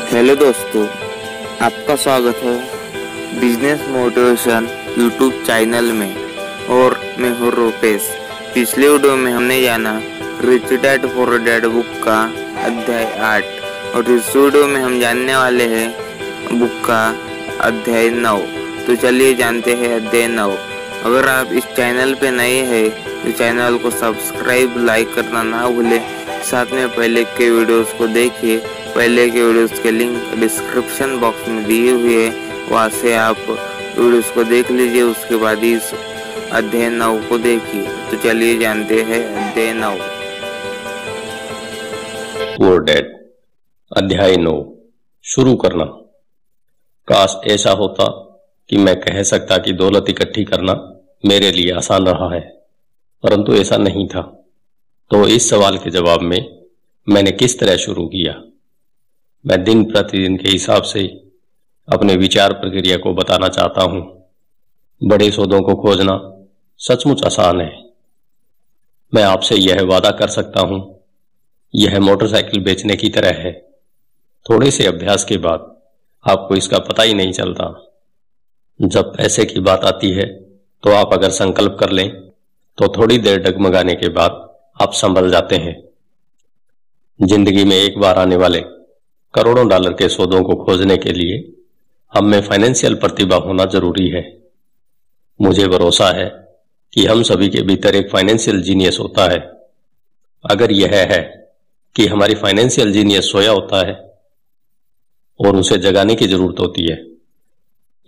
Hello दोस्तों, आपका स्वागत है बिजनेस मोटिवेशन यूट्यूब चैनल में। और मैं हूँ रूपेश। पिछले वीडियो में हमने जाना rich dad poor dad book का अध्याय 8 और इस वीडियो में हम जानने वाले हैं बुक का अध्याय 9। तो चलिए जानते हैं अध्याय 9। अगर आप इस चैनल पे नए हैं तो चैनल को सब्सक्राइब लाइक करना ना भूलें। साथ में पहले के वीडियोस को देखिए। पहले के वीडियोस के लिंक डिस्क्रिप्शन बॉक्स में दिए हुए हैं, वहाँ से आप वीडियोस को देख लीजिए। उसके बाद इस अध्याय 9 को देखिए। तो चलिए जानते हैं अध्याय 9। पुअर डैड अध्याय 9 शुरू करना। काश ऐसा होता कि मैं कह सकता कि दौलत इकट्ठी करना मेरे लिए आसान रहा है, परंतु ऐसा नहीं था। तो इस सवाल के जवाब में मैंने किस तरह शुरू किया। मैं दिन प्रतिदिन के हिसाब से अपने विचार प्रक्रिया को बताना चाहता हूं। बड़े सौदों को खोजना सचमुच आसान है। मैं आपसे यह वादा कर सकता हूं, यह मोटरसाइकिल बेचने की तरह है। थोड़े से अभ्यास के बाद आपको इसका पता ही नहीं चलता। जब पैसे की बात आती है तो आप अगर संकल्प कर लें तो थोड़ी देर डगमगाने के बाद आप संभल जाते हैं। जिंदगी में एक बार आने वाले करोड़ों डॉलर के सौदों को खोजने के लिए हम में फाइनेंशियल प्रतिभा होना जरूरी है। मुझे भरोसा है कि हम सभी के भीतर एक फाइनेंशियल जीनियस होता है। अगर यह है कि हमारी फाइनेंशियल जीनियस सोया होता है और उसे जगाने की जरूरत होती है।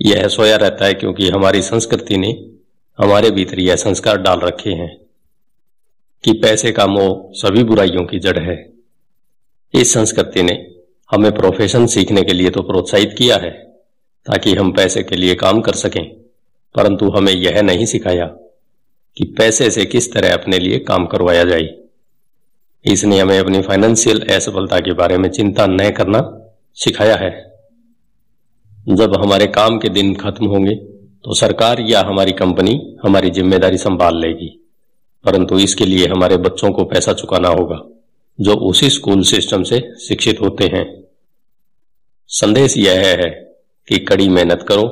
यह सोया रहता है क्योंकि हमारी संस्कृति ने हमारे भीतर यह संस्कार डाल रखे हैं कि पैसे का मोह सभी बुराइयों की जड़ है। इस संस्कृति ने हमें प्रोफेशन सीखने के लिए तो प्रोत्साहित किया है ताकि हम पैसे के लिए काम कर सकें, परंतु हमें यह नहीं सिखाया कि पैसे से किस तरह अपने लिए काम करवाया जाए। इसने हमें अपनी फाइनेंशियल असफलता के बारे में चिंता न करना सिखाया है। जब हमारे काम के दिन खत्म होंगे तो सरकार या हमारी कंपनी हमारी जिम्मेदारी संभाल लेगी, परंतु इसके लिए हमारे बच्चों को पैसा चुकाना होगा जो उसी स्कूल सिस्टम से शिक्षित होते हैं। संदेश यह है कि कड़ी मेहनत करो,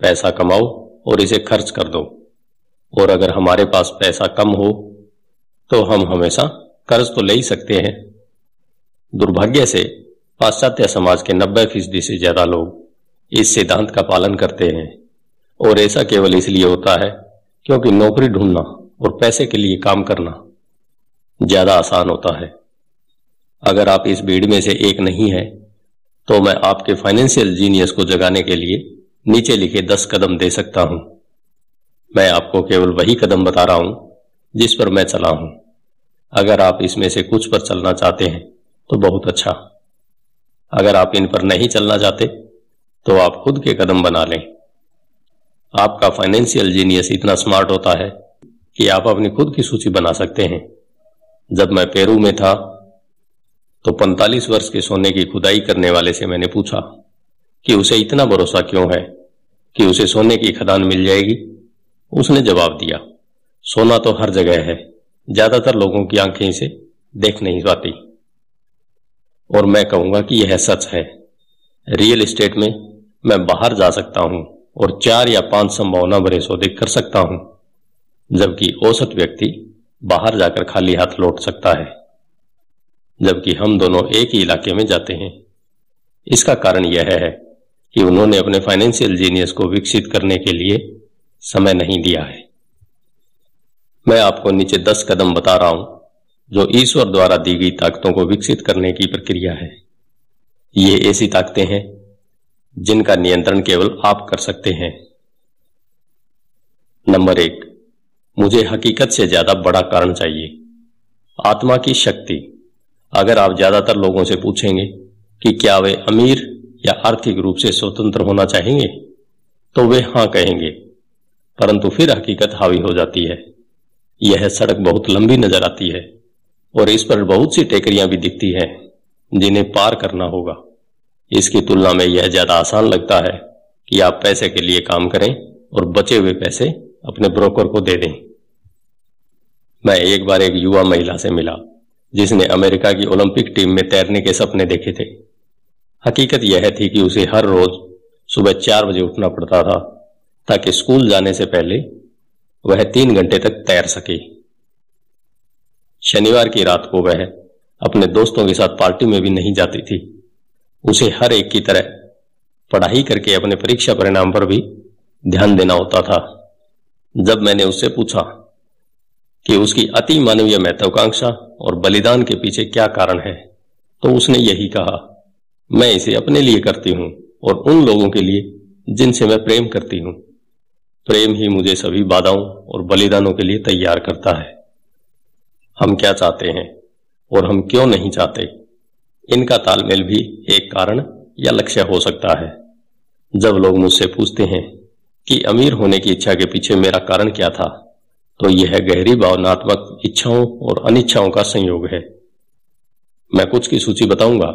पैसा कमाओ और इसे खर्च कर दो। और अगर हमारे पास पैसा कम हो तो हम हमेशा कर्ज तो ले ही सकते हैं। दुर्भाग्य से पाश्चात्य समाज के 90% से ज्यादा लोग इस सिद्धांत का पालन करते हैं, और ऐसा केवल इसलिए होता है क्योंकि नौकरी ढूंढना और पैसे के लिए काम करना ज्यादा आसान होता है। अगर आप इस भीड़ में से एक नहीं है तो मैं आपके फाइनेंशियल जीनियस को जगाने के लिए नीचे लिखे 10 कदम दे सकता हूं। मैं आपको केवल वही कदम बता रहा हूं जिस पर मैं चला हूं। अगर आप इसमें से कुछ पर चलना चाहते हैं तो बहुत अच्छा। अगर आप इन पर नहीं चलना चाहते तो आप खुद के कदम बना लें। आपका फाइनेंशियल जीनियस इतना स्मार्ट होता है कि आप अपनी खुद की सूची बना सकते हैं। जब मैं पेरू में था तो 45 वर्ष के सोने की खुदाई करने वाले से मैंने पूछा कि उसे इतना भरोसा क्यों है कि उसे सोने की खदान मिल जाएगी। उसने जवाब दिया, सोना तो हर जगह है, ज्यादातर लोगों की आंखें इसे देख नहीं पाती। और मैं कहूंगा कि यह सच है। रियल एस्टेट में मैं बाहर जा सकता हूं और 4 या 5 संभावना भरे सौदे कर सकता हूं, जबकि औसत व्यक्ति बाहर जाकर खाली हाथ लौट सकता है। जबकि हम दोनों एक ही इलाके में जाते हैं। इसका कारण यह है कि उन्होंने अपने फाइनेंशियल जीनियस को विकसित करने के लिए समय नहीं दिया है। मैं आपको नीचे 10 कदम बता रहा हूं जो ईश्वर द्वारा दी गई ताकतों को विकसित करने की प्रक्रिया है। ये ऐसी ताकतें हैं जिनका नियंत्रण केवल आप कर सकते हैं। नंबर 1, मुझे हकीकत से ज्यादा बड़ा कारण चाहिए। आत्मा की शक्ति। अगर आप ज्यादातर लोगों से पूछेंगे कि क्या वे अमीर या आर्थिक रूप से स्वतंत्र होना चाहेंगे तो वे हां कहेंगे, परंतु फिर हकीकत हावी हो जाती है। यह सड़क बहुत लंबी नजर आती है और इस पर बहुत सी टेकरियां भी दिखती हैं जिन्हें पार करना होगा। इसकी तुलना में यह ज्यादा आसान लगता है कि आप पैसे के लिए काम करें और बचे हुए पैसे अपने ब्रोकर को दे दें। मैं एक बार एक युवा महिला से मिला जिसने अमेरिका की ओलंपिक टीम में तैरने के सपने देखे थे। हकीकत यह थी कि उसे हर रोज सुबह 4 बजे उठना पड़ता था ताकि स्कूल जाने से पहले वह 3 घंटे तक तैर सके। शनिवार की रात को वह अपने दोस्तों के साथ पार्टी में भी नहीं जाती थी। उसे हर एक की तरह पढ़ाई करके अपने परीक्षा परिणाम पर भी ध्यान देना होता था। जब मैंने उससे पूछा कि उसकी अति मानवीय महत्वाकांक्षा और बलिदान के पीछे क्या कारण है, तो उसने यही कहा, मैं इसे अपने लिए करती हूं और उन लोगों के लिए जिनसे मैं प्रेम करती हूं। प्रेम ही मुझे सभी बाधाओं और बलिदानों के लिए तैयार करता है। हम क्या चाहते हैं और हम क्यों नहीं चाहते, इनका तालमेल भी एक कारण या लक्ष्य हो सकता है। जब लोग मुझसे पूछते हैं कि अमीर होने की इच्छा के पीछे मेरा कारण क्या था, तो यह गहरी भावनात्मक इच्छाओं और अनिच्छाओं का संयोग है। मैं कुछ की सूची बताऊंगा।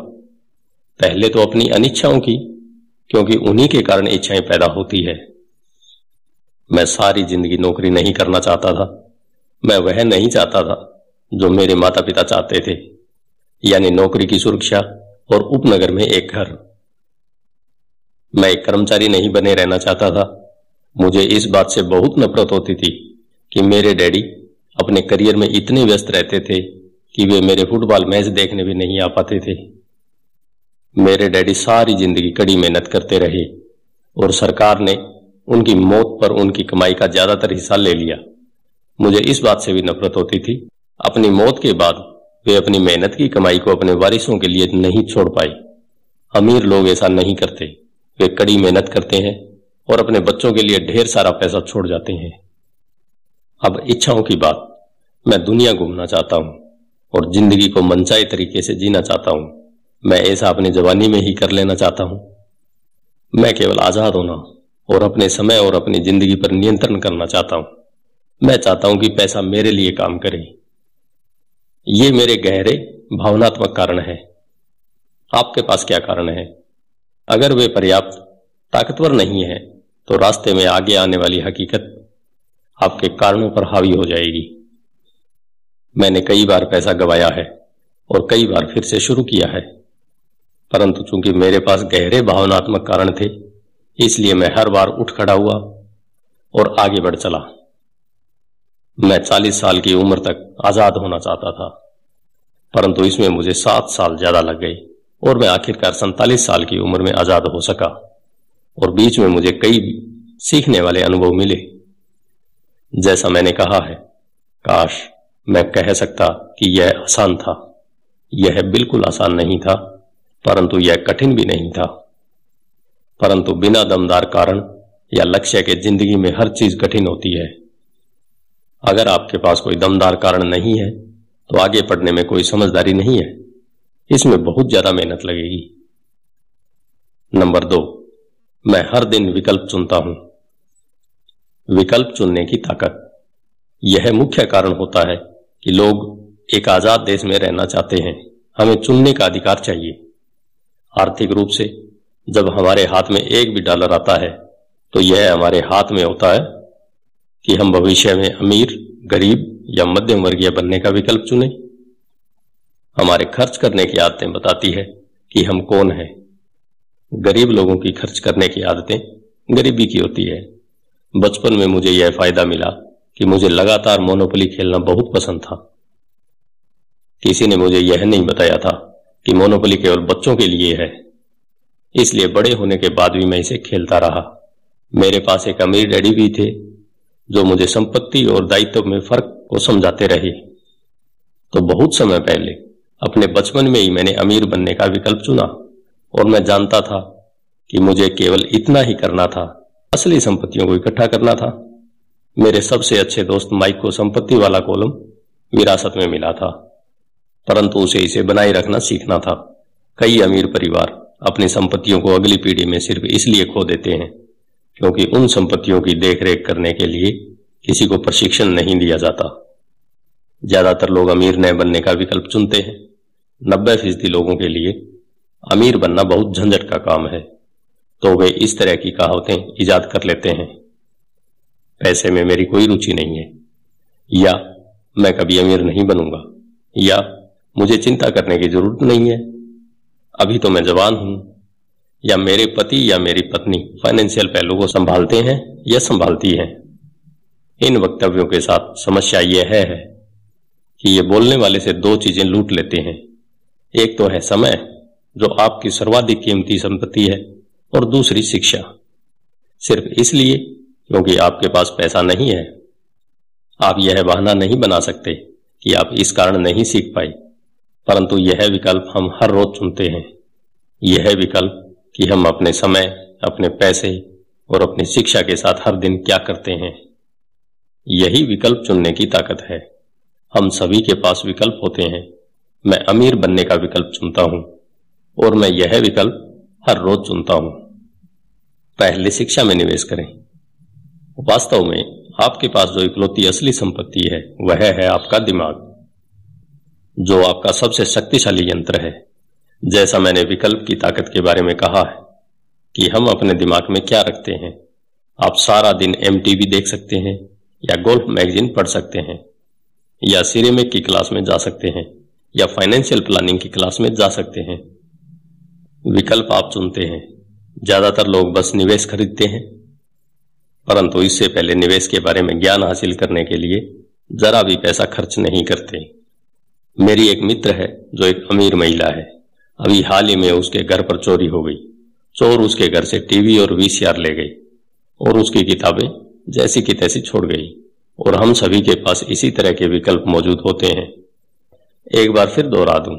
पहले तो अपनी अनिच्छाओं की, क्योंकि उन्हीं के कारण इच्छाएं पैदा होती है। मैं सारी जिंदगी नौकरी नहीं करना चाहता था। मैं वह नहीं चाहता था जो मेरे माता पिता चाहते थे, यानी नौकरी की सुरक्षा और उपनगर में एक घर। मैं एक कर्मचारी नहीं बने रहना चाहता था। मुझे इस बात से बहुत नफरत होती थी कि मेरे डैडी अपने करियर में इतने व्यस्त रहते थे कि वे मेरे फुटबॉल मैच देखने भी नहीं आ पाते थे। मेरे डैडी सारी जिंदगी कड़ी मेहनत करते रहे और सरकार ने उनकी मौत पर उनकी कमाई का ज्यादातर हिस्सा ले लिया। मुझे इस बात से भी नफरत होती थी, अपनी मौत के बाद वे अपनी मेहनत की कमाई को अपने वारिसों के लिए नहीं छोड़ पाए। अमीर लोग ऐसा नहीं करते। वे कड़ी मेहनत करते हैं और अपने बच्चों के लिए ढेर सारा पैसा छोड़ जाते हैं। अब इच्छाओं की बात। मैं दुनिया घूमना चाहता हूं और जिंदगी को मनचाहे तरीके से जीना चाहता हूं। मैं ऐसा अपनी जवानी में ही कर लेना चाहता हूं। मैं केवल आजाद होना और अपने समय और अपनी जिंदगी पर नियंत्रण करना चाहता हूं। मैं चाहता हूं कि पैसा मेरे लिए काम करे। ये मेरे गहरे भावनात्मक कारण है। आपके पास क्या कारण है? अगर वे पर्याप्त ताकतवर नहीं है तो रास्ते में आगे आने वाली हकीकत आपके कारणों पर हावी हो जाएगी। मैंने कई बार पैसा गंवाया है और कई बार फिर से शुरू किया है, परंतु चूंकि मेरे पास गहरे भावनात्मक कारण थे, इसलिए मैं हर बार उठ खड़ा हुआ और आगे बढ़ चला। मैं 40 साल की उम्र तक आजाद होना चाहता था, परंतु इसमें मुझे 7 साल ज्यादा लग गए और मैं आखिरकार 47 साल की उम्र में आजाद हो सका। और बीच में मुझे कई सीखने वाले अनुभव मिले। जैसा मैंने कहा है, काश मैं कह सकता कि यह आसान था। यह बिल्कुल आसान नहीं था, परंतु यह कठिन भी नहीं था। परंतु बिना दमदार कारण या लक्ष्य के जिंदगी में हर चीज कठिन होती है। अगर आपके पास कोई दमदार कारण नहीं है तो आगे बढ़ने में कोई समझदारी नहीं है। इसमें बहुत ज्यादा मेहनत लगेगी। नंबर 2, मैं हर दिन विकल्प चुनता हूं। विकल्प चुनने की ताकत, यह मुख्य कारण होता है कि लोग एक आजाद देश में रहना चाहते हैं। हमें चुनने का अधिकार चाहिए। आर्थिक रूप से जब हमारे हाथ में एक भी डॉलर आता है तो यह हमारे हाथ में होता है कि हम भविष्य में अमीर, गरीब या मध्यम वर्गीय बनने का विकल्प चुनें। हमारे खर्च करने की आदतें बताती है कि हम कौन हैं। गरीब लोगों की खर्च करने की आदतें गरीबी की होती है। बचपन में मुझे यह फायदा मिला कि मुझे लगातार मोनोपोली खेलना बहुत पसंद था। किसी ने मुझे यह नहीं बताया था कि मोनोपोली केवल बच्चों के लिए है, इसलिए बड़े होने के बाद भी मैं इसे खेलता रहा। मेरे पास एक अमीर डैडी भी थे जो मुझे संपत्ति और दायित्व में फर्क को समझाते रहे। तो बहुत समय पहले अपने बचपन में ही मैंने अमीर बनने का विकल्प चुना और मैं जानता था कि मुझे केवल इतना ही करना था, असली संपत्तियों को इकट्ठा करना था। मेरे सबसे अच्छे दोस्त माइक को संपत्ति वाला कॉलम विरासत में मिला था, परंतु उसे इसे बनाए रखना सीखना था। कई अमीर परिवार अपनी संपत्तियों को अगली पीढ़ी में सिर्फ इसलिए खो देते हैं क्योंकि उन संपत्तियों की देखरेख करने के लिए किसी को प्रशिक्षण नहीं दिया जाता। ज्यादातर लोग अमीर न बनने का विकल्प चुनते हैं। 90% लोगों के लिए अमीर बनना बहुत झंझट का काम है, तो वे इस तरह की कहावतें इजाद कर लेते हैं। पैसे में मेरी कोई रुचि नहीं है, या मैं कभी अमीर नहीं बनूंगा, या मुझे चिंता करने की जरूरत नहीं है, अभी तो मैं जवान हूं या मेरे पति या मेरी पत्नी फाइनेंशियल पहलू को संभालते हैं या संभालती हैं। इन वक्तव्यों के साथ समस्या यह है कि ये बोलने वाले से दो चीजें लूट लेते हैं। एक तो है समय, जो आपकी सर्वाधिक कीमती संपत्ति है, और दूसरी शिक्षा। सिर्फ इसलिए क्योंकि आपके पास पैसा नहीं है, आप यह बहाना नहीं बना सकते कि आप इस कारण नहीं सीख पाए, परंतु यह विकल्प हम हर रोज चुनते हैं। यह विकल्प कि हम अपने समय, अपने पैसे और अपनी शिक्षा के साथ हर दिन क्या करते हैं। यही विकल्प चुनने की ताकत है। हम सभी के पास विकल्प होते हैं। मैं अमीर बनने का विकल्प चुनता हूं और मैं यह विकल्प हर रोज चुनता हूं। पहले शिक्षा में निवेश करें। वास्तव में आपके पास जो इकलौती असली संपत्ति है वह है आपका दिमाग, जो आपका सबसे शक्तिशाली यंत्र है। जैसा मैंने विकल्प की ताकत के बारे में कहा है कि हम अपने दिमाग में क्या रखते हैं। आप सारा दिन MTV देख सकते हैं या गोल्फ मैगजीन पढ़ सकते हैं या सिरेमिक की क्लास में जा सकते हैं या फाइनेंशियल प्लानिंग की क्लास में जा सकते हैं। विकल्प आप चुनते हैं। ज्यादातर लोग बस निवेश खरीदते हैं, परंतु इससे पहले निवेश के बारे में ज्ञान हासिल करने के लिए जरा भी पैसा खर्च नहीं करते। मेरी एक मित्र है जो एक अमीर महिला है। अभी हाल ही में उसके घर पर चोरी हो गई। चोर उसके घर से टीवी और VCR ले गई और उसकी किताबें जैसी की तैसी छोड़ गई। और हम सभी के पास इसी तरह के विकल्प मौजूद होते हैं। एक बार फिर दोहरा दूं,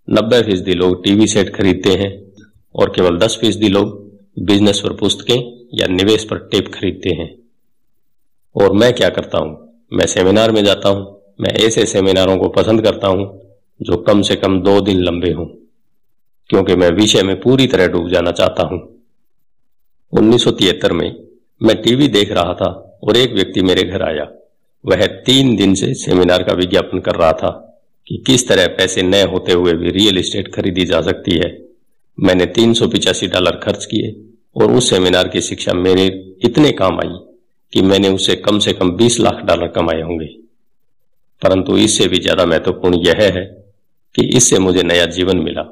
90% लोग टीवी सेट खरीदते हैं और केवल 10% लोग बिजनेस पर पुस्तकें या निवेश पर टेप खरीदते हैं। और मैं क्या करता हूं? मैं सेमिनार में जाता हूं। मैं ऐसे सेमिनारों को पसंद करता हूं जो कम से कम 2 दिन लंबे हों, क्योंकि मैं विषय में पूरी तरह डूब जाना चाहता हूं। 1973 में मैं टीवी देख रहा था और एक व्यक्ति मेरे घर आया। वह 3 दिन से सेमिनार का विज्ञापन कर रहा था कि किस तरह पैसे न होते हुए भी रियल एस्टेट खरीदी जा सकती है। मैंने $385 खर्च किए और उस सेमिनार की शिक्षा मेरे इतने काम आई कि मैंने उससे कम से कम $20 लाख कमाए होंगे। परंतु इससे भी ज्यादा महत्वपूर्ण यह है कि इससे मुझे नया जीवन मिला।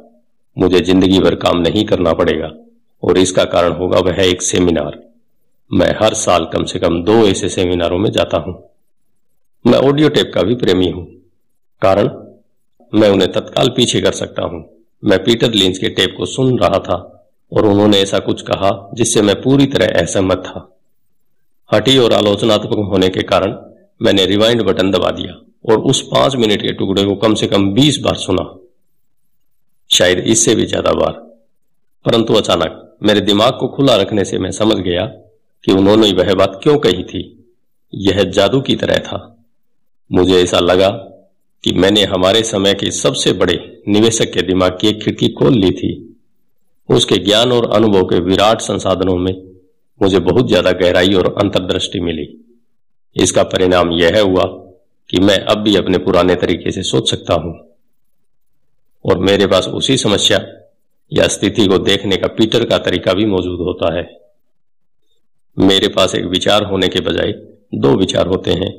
मुझे जिंदगी भर काम नहीं करना पड़ेगा और इसका कारण होगा वह एक सेमिनार। मैं हर साल कम से कम 2 ऐसे सेमिनारों में जाता हूं। मैं ऑडियो टेप का भी प्रेमी हूं, कारण मैं उन्हें तत्काल पीछे कर सकता हूं। मैं पीटर लिंच के टेप को सुन रहा था और उन्होंने ऐसा कुछ कहा जिससे मैं पूरी तरह असहमत था। हठी और आलोचनात्मक होने के कारण मैंने रिवाइंड बटन दबा दिया और उस 5 मिनट के टुकड़े को कम से कम 20 बार सुना, शायद इससे भी ज्यादा बार। परंतु अचानक मेरे दिमाग को खुला रखने से मैं समझ गया कि उन्होंने वह बात क्यों कही थी। यह जादू की तरह था। मुझे ऐसा लगा कि मैंने हमारे समय के सबसे बड़े निवेशक के दिमाग की एक खिड़की खोल ली थी। उसके ज्ञान और अनुभव के विराट संसाधनों में मुझे बहुत ज्यादा गहराई और अंतर्दृष्टि मिली। इसका परिणाम यह हुआ कि मैं अब भी अपने पुराने तरीके से सोच सकता हूं और मेरे पास उसी समस्या या स्थिति को देखने का पीटर का तरीका भी मौजूद होता है। मेरे पास एक विचार होने के बजाय 2 विचार होते हैं।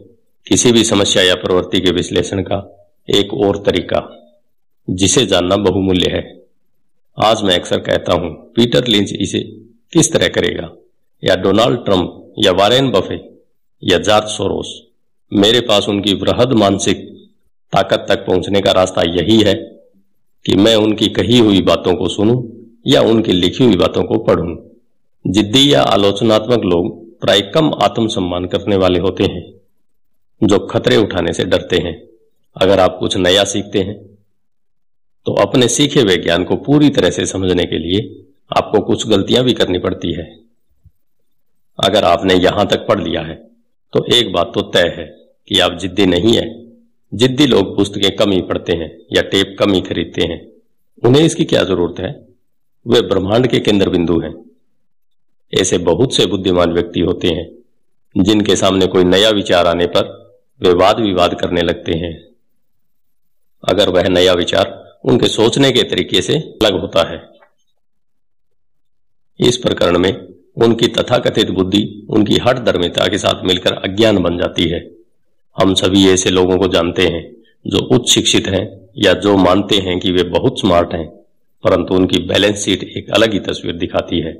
किसी भी समस्या या प्रवृत्ति के विश्लेषण का एक और तरीका, जिसे जानना बहुमूल्य है। आज मैं अक्सर कहता हूं, पीटर लिंच इसे किस तरह करेगा, या डोनाल्ड ट्रंप या वारेन बफे या जॉर्ज सोरोस। मेरे पास उनकी बृहद मानसिक ताकत तक पहुंचने का रास्ता यही है कि मैं उनकी कही हुई बातों को सुनूं या उनकी लिखी हुई बातों को पढ़ूं। जिद्दी या आलोचनात्मक लोग प्राय कम आत्मसम्मान करने वाले होते हैं, जो खतरे उठाने से डरते हैं। अगर आप कुछ नया सीखते हैं तो अपने सीखे हुए ज्ञान को पूरी तरह से समझने के लिए आपको कुछ गलतियां भी करनी पड़ती है। अगर आपने यहां तक पढ़ लिया है तो एक बात तो तय है कि आप जिद्दी नहीं है। जिद्दी लोग पुस्तकें कम ही पढ़ते हैं या टेप कम ही खरीदते हैं। उन्हें इसकी क्या जरूरत है? वे ब्रह्मांड के केंद्र बिंदु हैं। ऐसे बहुत से बुद्धिमान व्यक्ति होते हैं जिनके सामने कोई नया विचार आने पर वे वाद विवाद करने लगते हैं, अगर वह नया विचार उनके सोचने के तरीके से अलग होता है। इस प्रकरण में उनकी तथाकथित बुद्धि उनकी हठधर्मिता के साथ मिलकर अज्ञान बन जाती है। हम सभी ऐसे लोगों को जानते हैं जो उच्च शिक्षित हैं या जो मानते हैं कि वे बहुत स्मार्ट हैं, परंतु उनकी बैलेंस शीट एक अलग ही तस्वीर दिखाती है।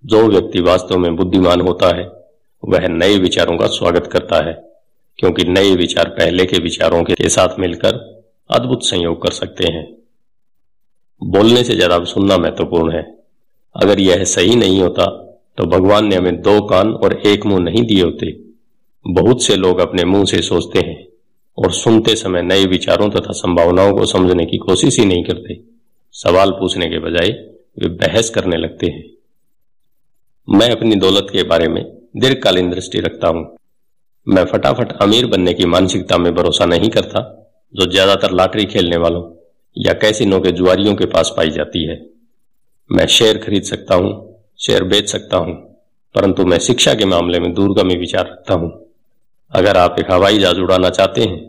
जो व्यक्ति वास्तव में बुद्धिमान होता है वह नए विचारों का स्वागत करता है, क्योंकि नए विचार पहले के विचारों के साथ मिलकर अद्भुत संयोग कर सकते हैं। बोलने से ज्यादा सुनना महत्वपूर्ण है। अगर यह सही नहीं होता तो भगवान ने हमें 2 कान और 1 मुंह नहीं दिए होते। बहुत से लोग अपने मुंह से सोचते हैं और सुनते समय नए विचारों तथा संभावनाओं को समझने की कोशिश ही नहीं करते। सवाल पूछने के बजाय वे बहस करने लगते हैं। मैं अपनी दौलत के बारे में दीर्घकालीन दृष्टि रखता हूं। मैं फटाफट अमीर बनने की मानसिकता में भरोसा नहीं करता, जो ज्यादातर लॉटरी खेलने वालों या कैसीनो के जुआरियों के पास पाई जाती है। मैं शेयर खरीद सकता हूं, शेयर बेच सकता हूं, परंतु मैं शिक्षा के मामले में दूरगामी विचार रखता हूं। अगर आप एक हवाई जहाज उड़ाना चाहते हैं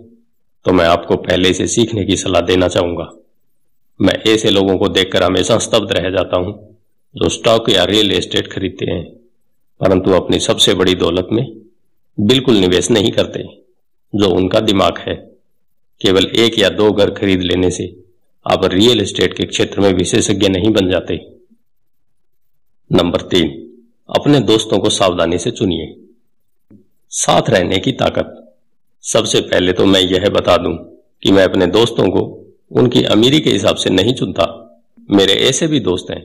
तो मैं आपको पहले से सीखने की सलाह देना चाहूंगा। मैं ऐसे लोगों को देखकर हमेशा स्तब्ध रह जाता हूं जो स्टॉक या रियल एस्टेट खरीदते हैं, परंतु अपनी सबसे बड़ी दौलत में बिल्कुल निवेश नहीं करते। जो उनका दिमाग है, केवल 1 या 2 घर खरीद लेने से आप रियल एस्टेट के क्षेत्र में विशेषज्ञ नहीं बन जाते। नंबर 3, अपने दोस्तों को सावधानी से चुनिए। साथ रहने की ताकत। सबसे पहले तो मैं यह बता दूं कि मैं अपने दोस्तों को उनकी अमीरी के हिसाब से नहीं चुनता। मेरे ऐसे भी दोस्त हैं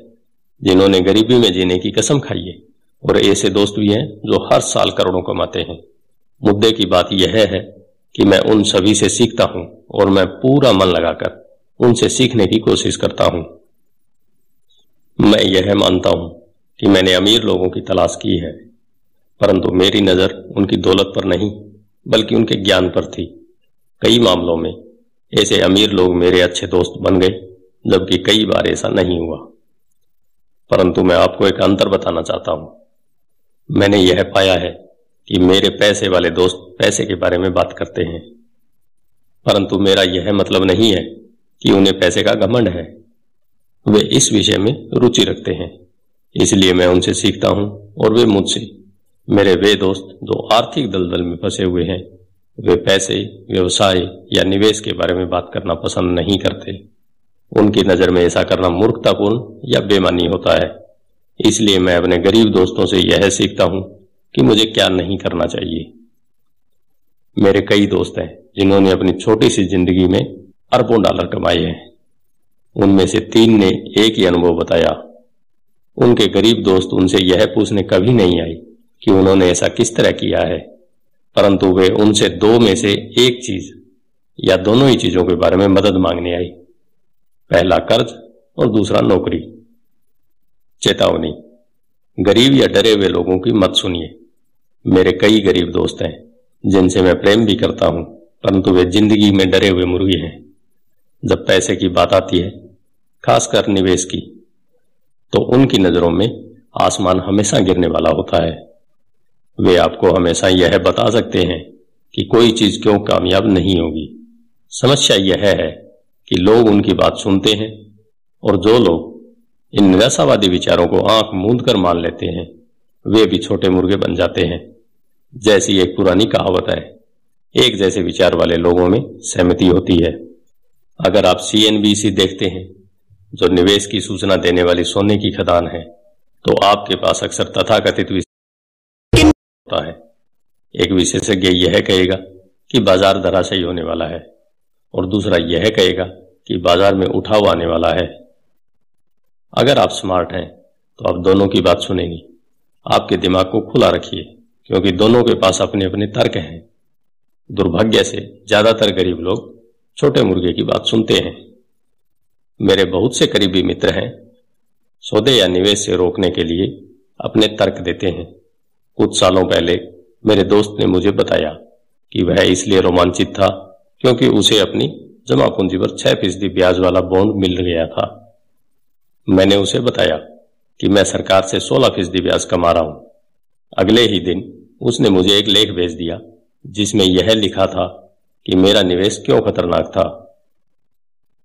जिन्होंने गरीबी में जीने की कसम खाई है, और ऐसे दोस्त भी हैं जो हर साल करोड़ों कमाते हैं। मुद्दे की बात यह है कि मैं उन सभी से सीखता हूं और मैं पूरा मन लगाकर उनसे सीखने की कोशिश करता हूं। मैं यह मानता हूं कि मैंने अमीर लोगों की तलाश की है, परंतु मेरी नजर उनकी दौलत पर नहीं बल्कि उनके ज्ञान पर थी। कई मामलों में ऐसे अमीर लोग मेरे अच्छे दोस्त बन गए, जबकि कई बार ऐसा नहीं हुआ। परंतु मैं आपको एक अंतर बताना चाहता हूं। मैंने यह पाया है कि मेरे पैसे वाले दोस्त पैसे के बारे में बात करते हैं, परंतु मेरा यह मतलब नहीं है कि उन्हें पैसे का घमंड है। वे इस विषय में रुचि रखते हैं, इसलिए मैं उनसे सीखता हूं और वे मुझसे। मेरे वे दोस्त जो आर्थिक दलदल में फंसे हुए हैं, वे पैसे, व्यवसाय या निवेश के बारे में बात करना पसंद नहीं करते। उनकी नजर में ऐसा करना मूर्खतापूर्ण या बेईमानी होता है। इसलिए मैं अपने गरीब दोस्तों से यह सीखता हूं कि मुझे क्या नहीं करना चाहिए। मेरे कई दोस्त हैं जिन्होंने अपनी छोटी सी जिंदगी में अरबों डॉलर कमाए हैं। उनमें से 3 ने एक ही अनुभव बताया। उनके गरीब दोस्त उनसे यह पूछने कभी नहीं आए कि उन्होंने ऐसा किस तरह किया है, परंतु वे उनसे 2 में से एक चीज या दोनों ही चीजों के बारे में मदद मांगने आई। पहला कर्ज और दूसरा नौकरी। चेतावनी, गरीब या डरे हुए लोगों की मत सुनिए। मेरे कई गरीब दोस्त हैं जिनसे मैं प्रेम भी करता हूं, परंतु वे जिंदगी में डरे हुए मुर्गे हैं। जब पैसे की बात आती है, खासकर निवेश की, तो उनकी नजरों में आसमान हमेशा गिरने वाला होता है। वे आपको हमेशा यह बता सकते हैं कि कोई चीज क्यों कामयाब नहीं होगी। समस्या यह है कि लोग उनकी बात सुनते हैं, और जो लोग इन निराशावादी विचारों को आंख मूंद कर मान लेते हैं, वे भी छोटे मुर्गे बन जाते हैं। जैसी एक पुरानी कहावत है, एक जैसे विचार वाले लोगों में सहमति होती है। अगर आप CNBC देखते हैं, जो निवेश की सूचना देने वाली सोने की खदान है, तो आपके पास अक्सर तथाकथित होता है। एक विशेषज्ञ यह कहेगा कि बाजार धराशायी होने वाला है, और दूसरा यह कहेगा कि बाजार में उठाव आने वाला है। अगर आप स्मार्ट हैं तो आप दोनों की बात सुनेंगे। आपके दिमाग को खुला रखिए, क्योंकि दोनों के पास अपने अपने तर्क हैं। दुर्भाग्य से ज्यादातर गरीब लोग छोटे मुर्गे की बात सुनते हैं। मेरे बहुत से करीबी मित्र हैं, सौदे या निवेश से रोकने के लिए अपने तर्क देते हैं। कुछ सालों पहले मेरे दोस्त ने मुझे बताया कि वह इसलिए रोमांचित था क्योंकि उसे अपनी जमा पूंजी पर 6% ब्याज वाला बॉन्ड मिल गया था। मैंने उसे बताया कि मैं सरकार से 16% ब्याज कमा रहा हूं। अगले ही दिन उसने मुझे एक लेख भेज दिया जिसमें यह लिखा था कि मेरा निवेश क्यों खतरनाक था।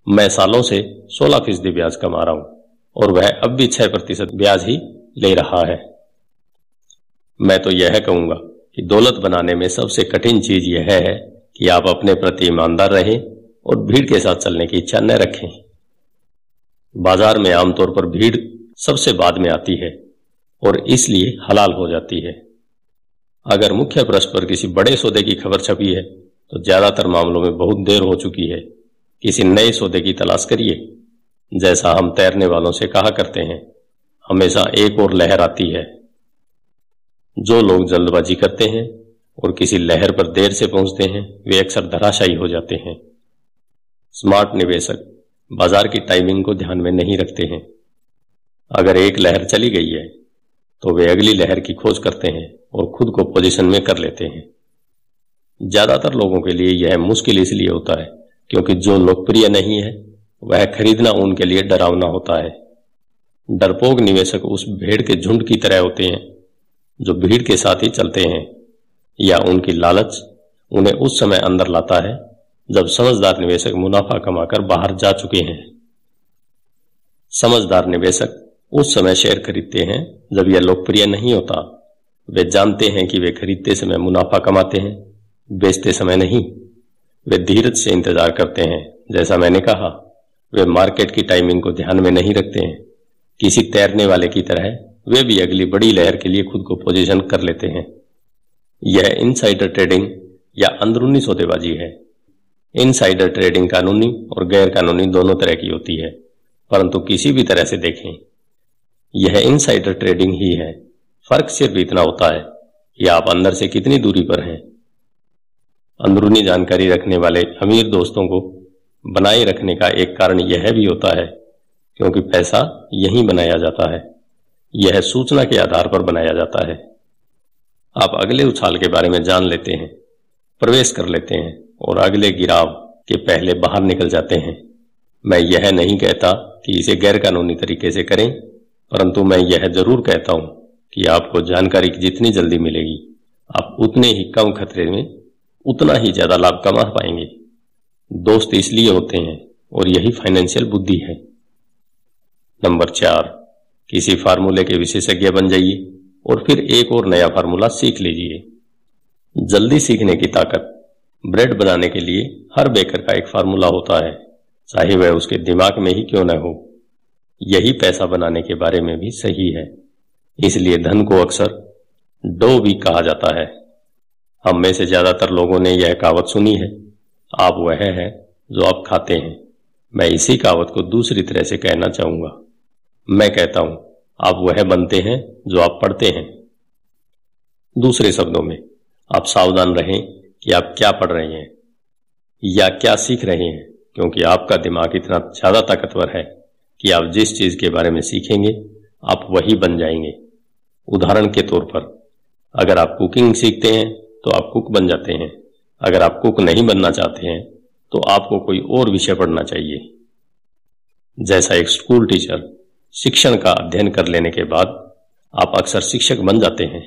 मैं सालों से 16% ब्याज कमा रहा हूं और वह अब भी 6% ब्याज ही ले रहा है। मैं तो यह कहूंगा कि दौलत बनाने में सबसे कठिन चीज यह है कि आप अपने प्रति ईमानदार रहें और भीड़ के साथ चलने की इच्छा न रखें। बाजार में आमतौर पर भीड़ सबसे बाद में आती है और इसलिए हलाल हो जाती है। अगर मुख्य पृष्ठ पर किसी बड़े सौदे की खबर छपी है तो ज्यादातर मामलों में बहुत देर हो चुकी है। किसी नए सौदे की तलाश करिए। जैसा हम तैरने वालों से कहा करते हैं, हमेशा एक और लहर आती है। जो लोग जल्दबाजी करते हैं और किसी लहर पर देर से पहुंचते हैं, वे अक्सर धराशायी हो जाते हैं। स्मार्ट निवेशक बाजार की टाइमिंग को ध्यान में नहीं रखते हैं। अगर एक लहर चली गई है तो वे अगली लहर की खोज करते हैं और खुद को पोजीशन में कर लेते हैं। ज्यादातर लोगों के लिए यह मुश्किल इसलिए होता है क्योंकि जो लोकप्रिय नहीं है वह खरीदना उनके लिए डरावना होता है। डरपोक निवेशक उस भेड़ के झुंड की तरह होते हैं जो भीड़ के साथ ही चलते हैं, या उनकी लालच उन्हें उस समय अंदर लाता है जब समझदार निवेशक मुनाफा कमाकर बाहर जा चुके हैं। समझदार निवेशक उस समय शेयर खरीदते हैं जब यह लोकप्रिय नहीं होता। वे जानते हैं कि वे खरीदते समय मुनाफा कमाते हैं, बेचते समय नहीं। वे धीरज से इंतजार करते हैं। जैसा मैंने कहा, वे मार्केट की टाइमिंग को ध्यान में नहीं रखते हैं। किसी तैरने वाले की तरह वे भी अगली बड़ी लहर के लिए खुद को पोजीशन कर लेते हैं। यह इनसाइडर ट्रेडिंग या अंदरूनी सौदेबाजी है। इनसाइडर ट्रेडिंग कानूनी और गैर कानूनी दोनों तरह की होती है, परंतु किसी भी तरह से देखें, यह इनसाइडर ट्रेडिंग ही है। फर्क सिर्फ इतना होता है कि आप अंदर से कितनी दूरी पर हैं। अंदरूनी जानकारी रखने वाले अमीर दोस्तों को बनाए रखने का एक कारण यह भी होता है क्योंकि पैसा यहीं बनाया जाता है। यह सूचना के आधार पर बनाया जाता है। आप अगले उछाल के बारे में जान लेते हैं, प्रवेश कर लेते हैं और अगले गिराव के पहले बाहर निकल जाते हैं। मैं यह नहीं कहता कि इसे गैर कानूनी तरीके से करें, परंतु मैं यह जरूर कहता हूं कि आपको जानकारी की जितनी जल्दी मिलेगी, आप उतने ही कम खतरे में उतना ही ज्यादा लाभ कमा पाएंगे। दोस्त इसलिए होते हैं और यही फाइनेंशियल बुद्धि है। नंबर 4, किसी फार्मूले के विशेषज्ञ बन जाइए और फिर एक और नया फार्मूला सीख लीजिए। जल्दी सीखने की ताकत। ब्रेड बनाने के लिए हर बेकर का एक फार्मूला होता है, चाहे वह उसके दिमाग में ही क्यों न हो। यही पैसा बनाने के बारे में भी सही है। इसलिए धन को अक्सर डो भी कहा जाता है। हम में से ज्यादातर लोगों ने यह कहावत सुनी है, आप वह है जो आप खाते हैं। मैं इसी कहावत को दूसरी तरह से कहना चाहूंगा। मैं कहता हूं, आप वह बनते हैं जो आप पढ़ते हैं। दूसरे शब्दों में, आप सावधान रहें कि आप क्या पढ़ रहे हैं या क्या सीख रहे हैं, क्योंकि आपका दिमाग इतना ज्यादा ताकतवर है कि आप जिस चीज के बारे में सीखेंगे आप वही बन जाएंगे। उदाहरण के तौर पर, अगर आप कुकिंग सीखते हैं तो आप कुक बन जाते हैं। अगर आप कुक नहीं बनना चाहते हैं तो आपको कोई और विषय पढ़ना चाहिए। जैसा एक स्कूल टीचर शिक्षण का अध्ययन कर लेने के बाद आप अक्सर शिक्षक बन जाते हैं,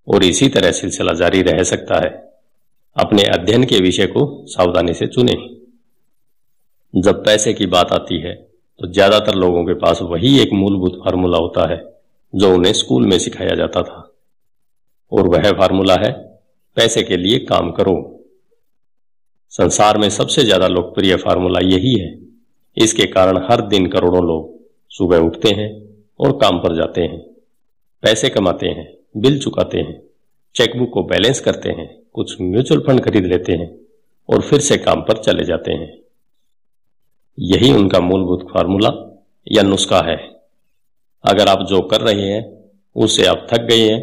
और इसी तरह सिलसिला जारी रह सकता है। अपने अध्ययन के विषय को सावधानी से चुनें। जब पैसे की बात आती है तो ज्यादातर लोगों के पास वही एक मूलभूत फार्मूला होता है जो उन्हें स्कूल में सिखाया जाता था, और वह फार्मूला है, पैसे के लिए काम करो। संसार में सबसे ज्यादा लोकप्रिय फार्मूला यही है। इसके कारण हर दिन करोड़ों लोग सुबह उठते हैं और काम पर जाते हैं, पैसे कमाते हैं, बिल चुकाते हैं, चेकबुक को बैलेंस करते हैं, कुछ म्यूचुअल फंड खरीद लेते हैं और फिर से काम पर चले जाते हैं। यही उनका मूलभूत फार्मूला या नुस्खा है। अगर आप जो कर रहे हैं उससे आप थक गए हैं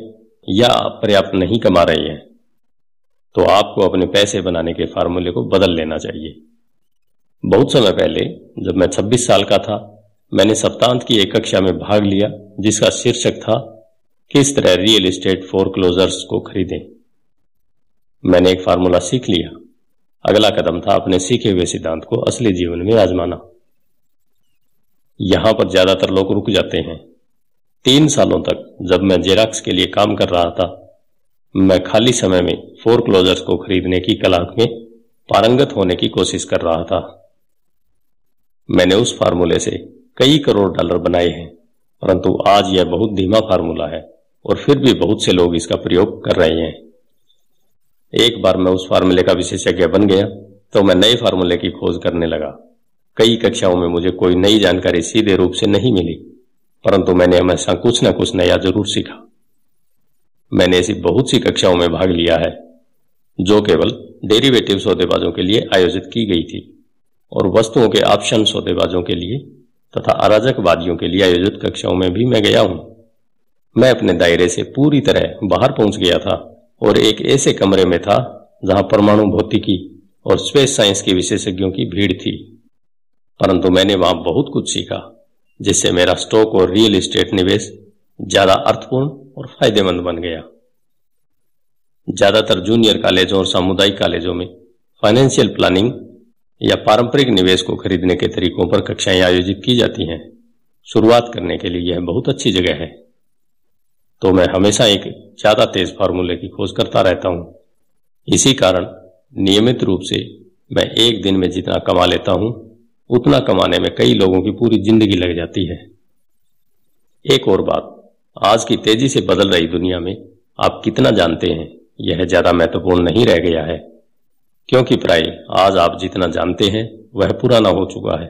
या पर्याप्त नहीं कमा रहे हैं, तो आपको अपने पैसे बनाने के फार्मूले को बदल लेना चाहिए। बहुत समय पहले जब मैं 26 साल का था, मैंने सप्तांत की एक कक्षा में भाग लिया जिसका शीर्षक था, किस तरह रियल एस्टेट फोरक्लोजर्स को खरीदें। मैंने एक फार्मूला सीख लिया। अगला कदम था अपने सीखे हुए सिद्धांत को असली जीवन में आजमाना। यहां पर ज्यादातर लोग रुक जाते हैं। 3 सालों तक जब मैं जेरॉक्स के लिए काम कर रहा था, मैं खाली समय में फोरक्लोजर्स को खरीदने की कला में पारंगत होने की कोशिश कर रहा था। मैंने उस फार्मूले से कई करोड़ डॉलर बनाए हैं, परंतु आज यह बहुत धीमा फार्मूला है और फिर भी बहुत से लोग इसका प्रयोग कर रहे हैं। एक बार मैं उस फार्मूले का विशेषज्ञ बन गया तो मैं नए फार्मूले की खोज करने लगा। कई कक्षाओं में मुझे कोई नई जानकारी सीधे रूप से नहीं मिली, परंतु मैंने हमेशा कुछ न कुछ नया जरूर सीखा। मैंने ऐसी बहुत सी कक्षाओं में भाग लिया है जो केवल डेरिवेटिव सौदेबाजों के लिए आयोजित की गई थी, और वस्तुओं के ऑप्शन सौदेबाजों के लिए तथा अराजकवादियों के लिए आयोजित कक्षाओं में भी मैं गया हूं। मैं अपने दायरे से पूरी तरह बाहर पहुंच गया था और एक ऐसे कमरे में था जहां परमाणु भौतिकी और स्पेस साइंस के विशेषज्ञों की भीड़ थी, परंतु मैंने वहां बहुत कुछ सीखा जिससे मेरा स्टॉक और रियल एस्टेट निवेश ज्यादा अर्थपूर्ण और फायदेमंद बन गया। ज्यादातर जूनियर कॉलेजों और सामुदायिक कॉलेजों में फाइनेंशियल प्लानिंग या पारंपरिक निवेश को खरीदने के तरीकों पर कक्षाएं आयोजित की जाती हैं। शुरुआत करने के लिए यह बहुत अच्छी जगह है, तो मैं हमेशा एक ज्यादा तेज फार्मूले की खोज करता रहता हूं। इसी कारण नियमित रूप से मैं एक दिन में जितना कमा लेता हूं उतना कमाने में कई लोगों की पूरी जिंदगी लग जाती है। एक और बात, आज की तेजी से बदल रही दुनिया में आप कितना जानते हैं यह ज्यादा महत्वपूर्ण नहीं रह गया है, क्योंकि प्राय आज आप जितना जानते हैं वह पुराना हो चुका है।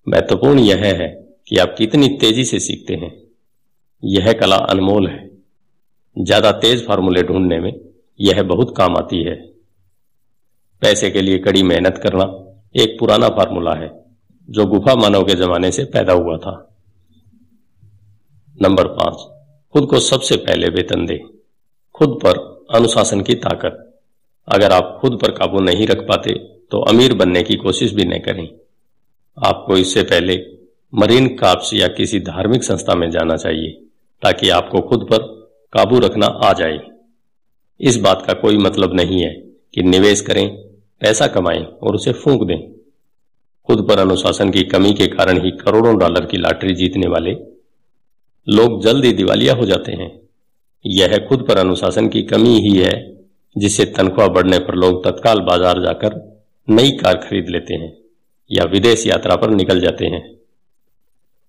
महत्वपूर्ण यह है कि आप कितनी तेजी से सीखते हैं। यह कला अनमोल है। ज्यादा तेज फार्मूले ढूंढने में यह बहुत काम आती है। पैसे के लिए कड़ी मेहनत करना एक पुराना फार्मूला है जो गुफा मानव के जमाने से पैदा हुआ था। नंबर 5, खुद को सबसे पहले वेतन दें। खुद पर अनुशासन की ताकत। अगर आप खुद पर काबू नहीं रख पाते तो अमीर बनने की कोशिश भी न करें। आपको इससे पहले मरीन कॉर्प्स या किसी धार्मिक संस्था में जाना चाहिए ताकि आपको खुद पर काबू रखना आ जाए। इस बात का कोई मतलब नहीं है कि निवेश करें, पैसा कमाएं और उसे फूंक दें। खुद पर अनुशासन की कमी के कारण ही करोड़ों डॉलर की लॉटरी जीतने वाले लोग जल्द ही दिवालिया हो जाते हैं। यह खुद पर अनुशासन की कमी ही है जिससे तनख्वाह बढ़ने पर लोग तत्काल बाजार जाकर नई कार खरीद लेते हैं या विदेश यात्रा पर निकल जाते हैं।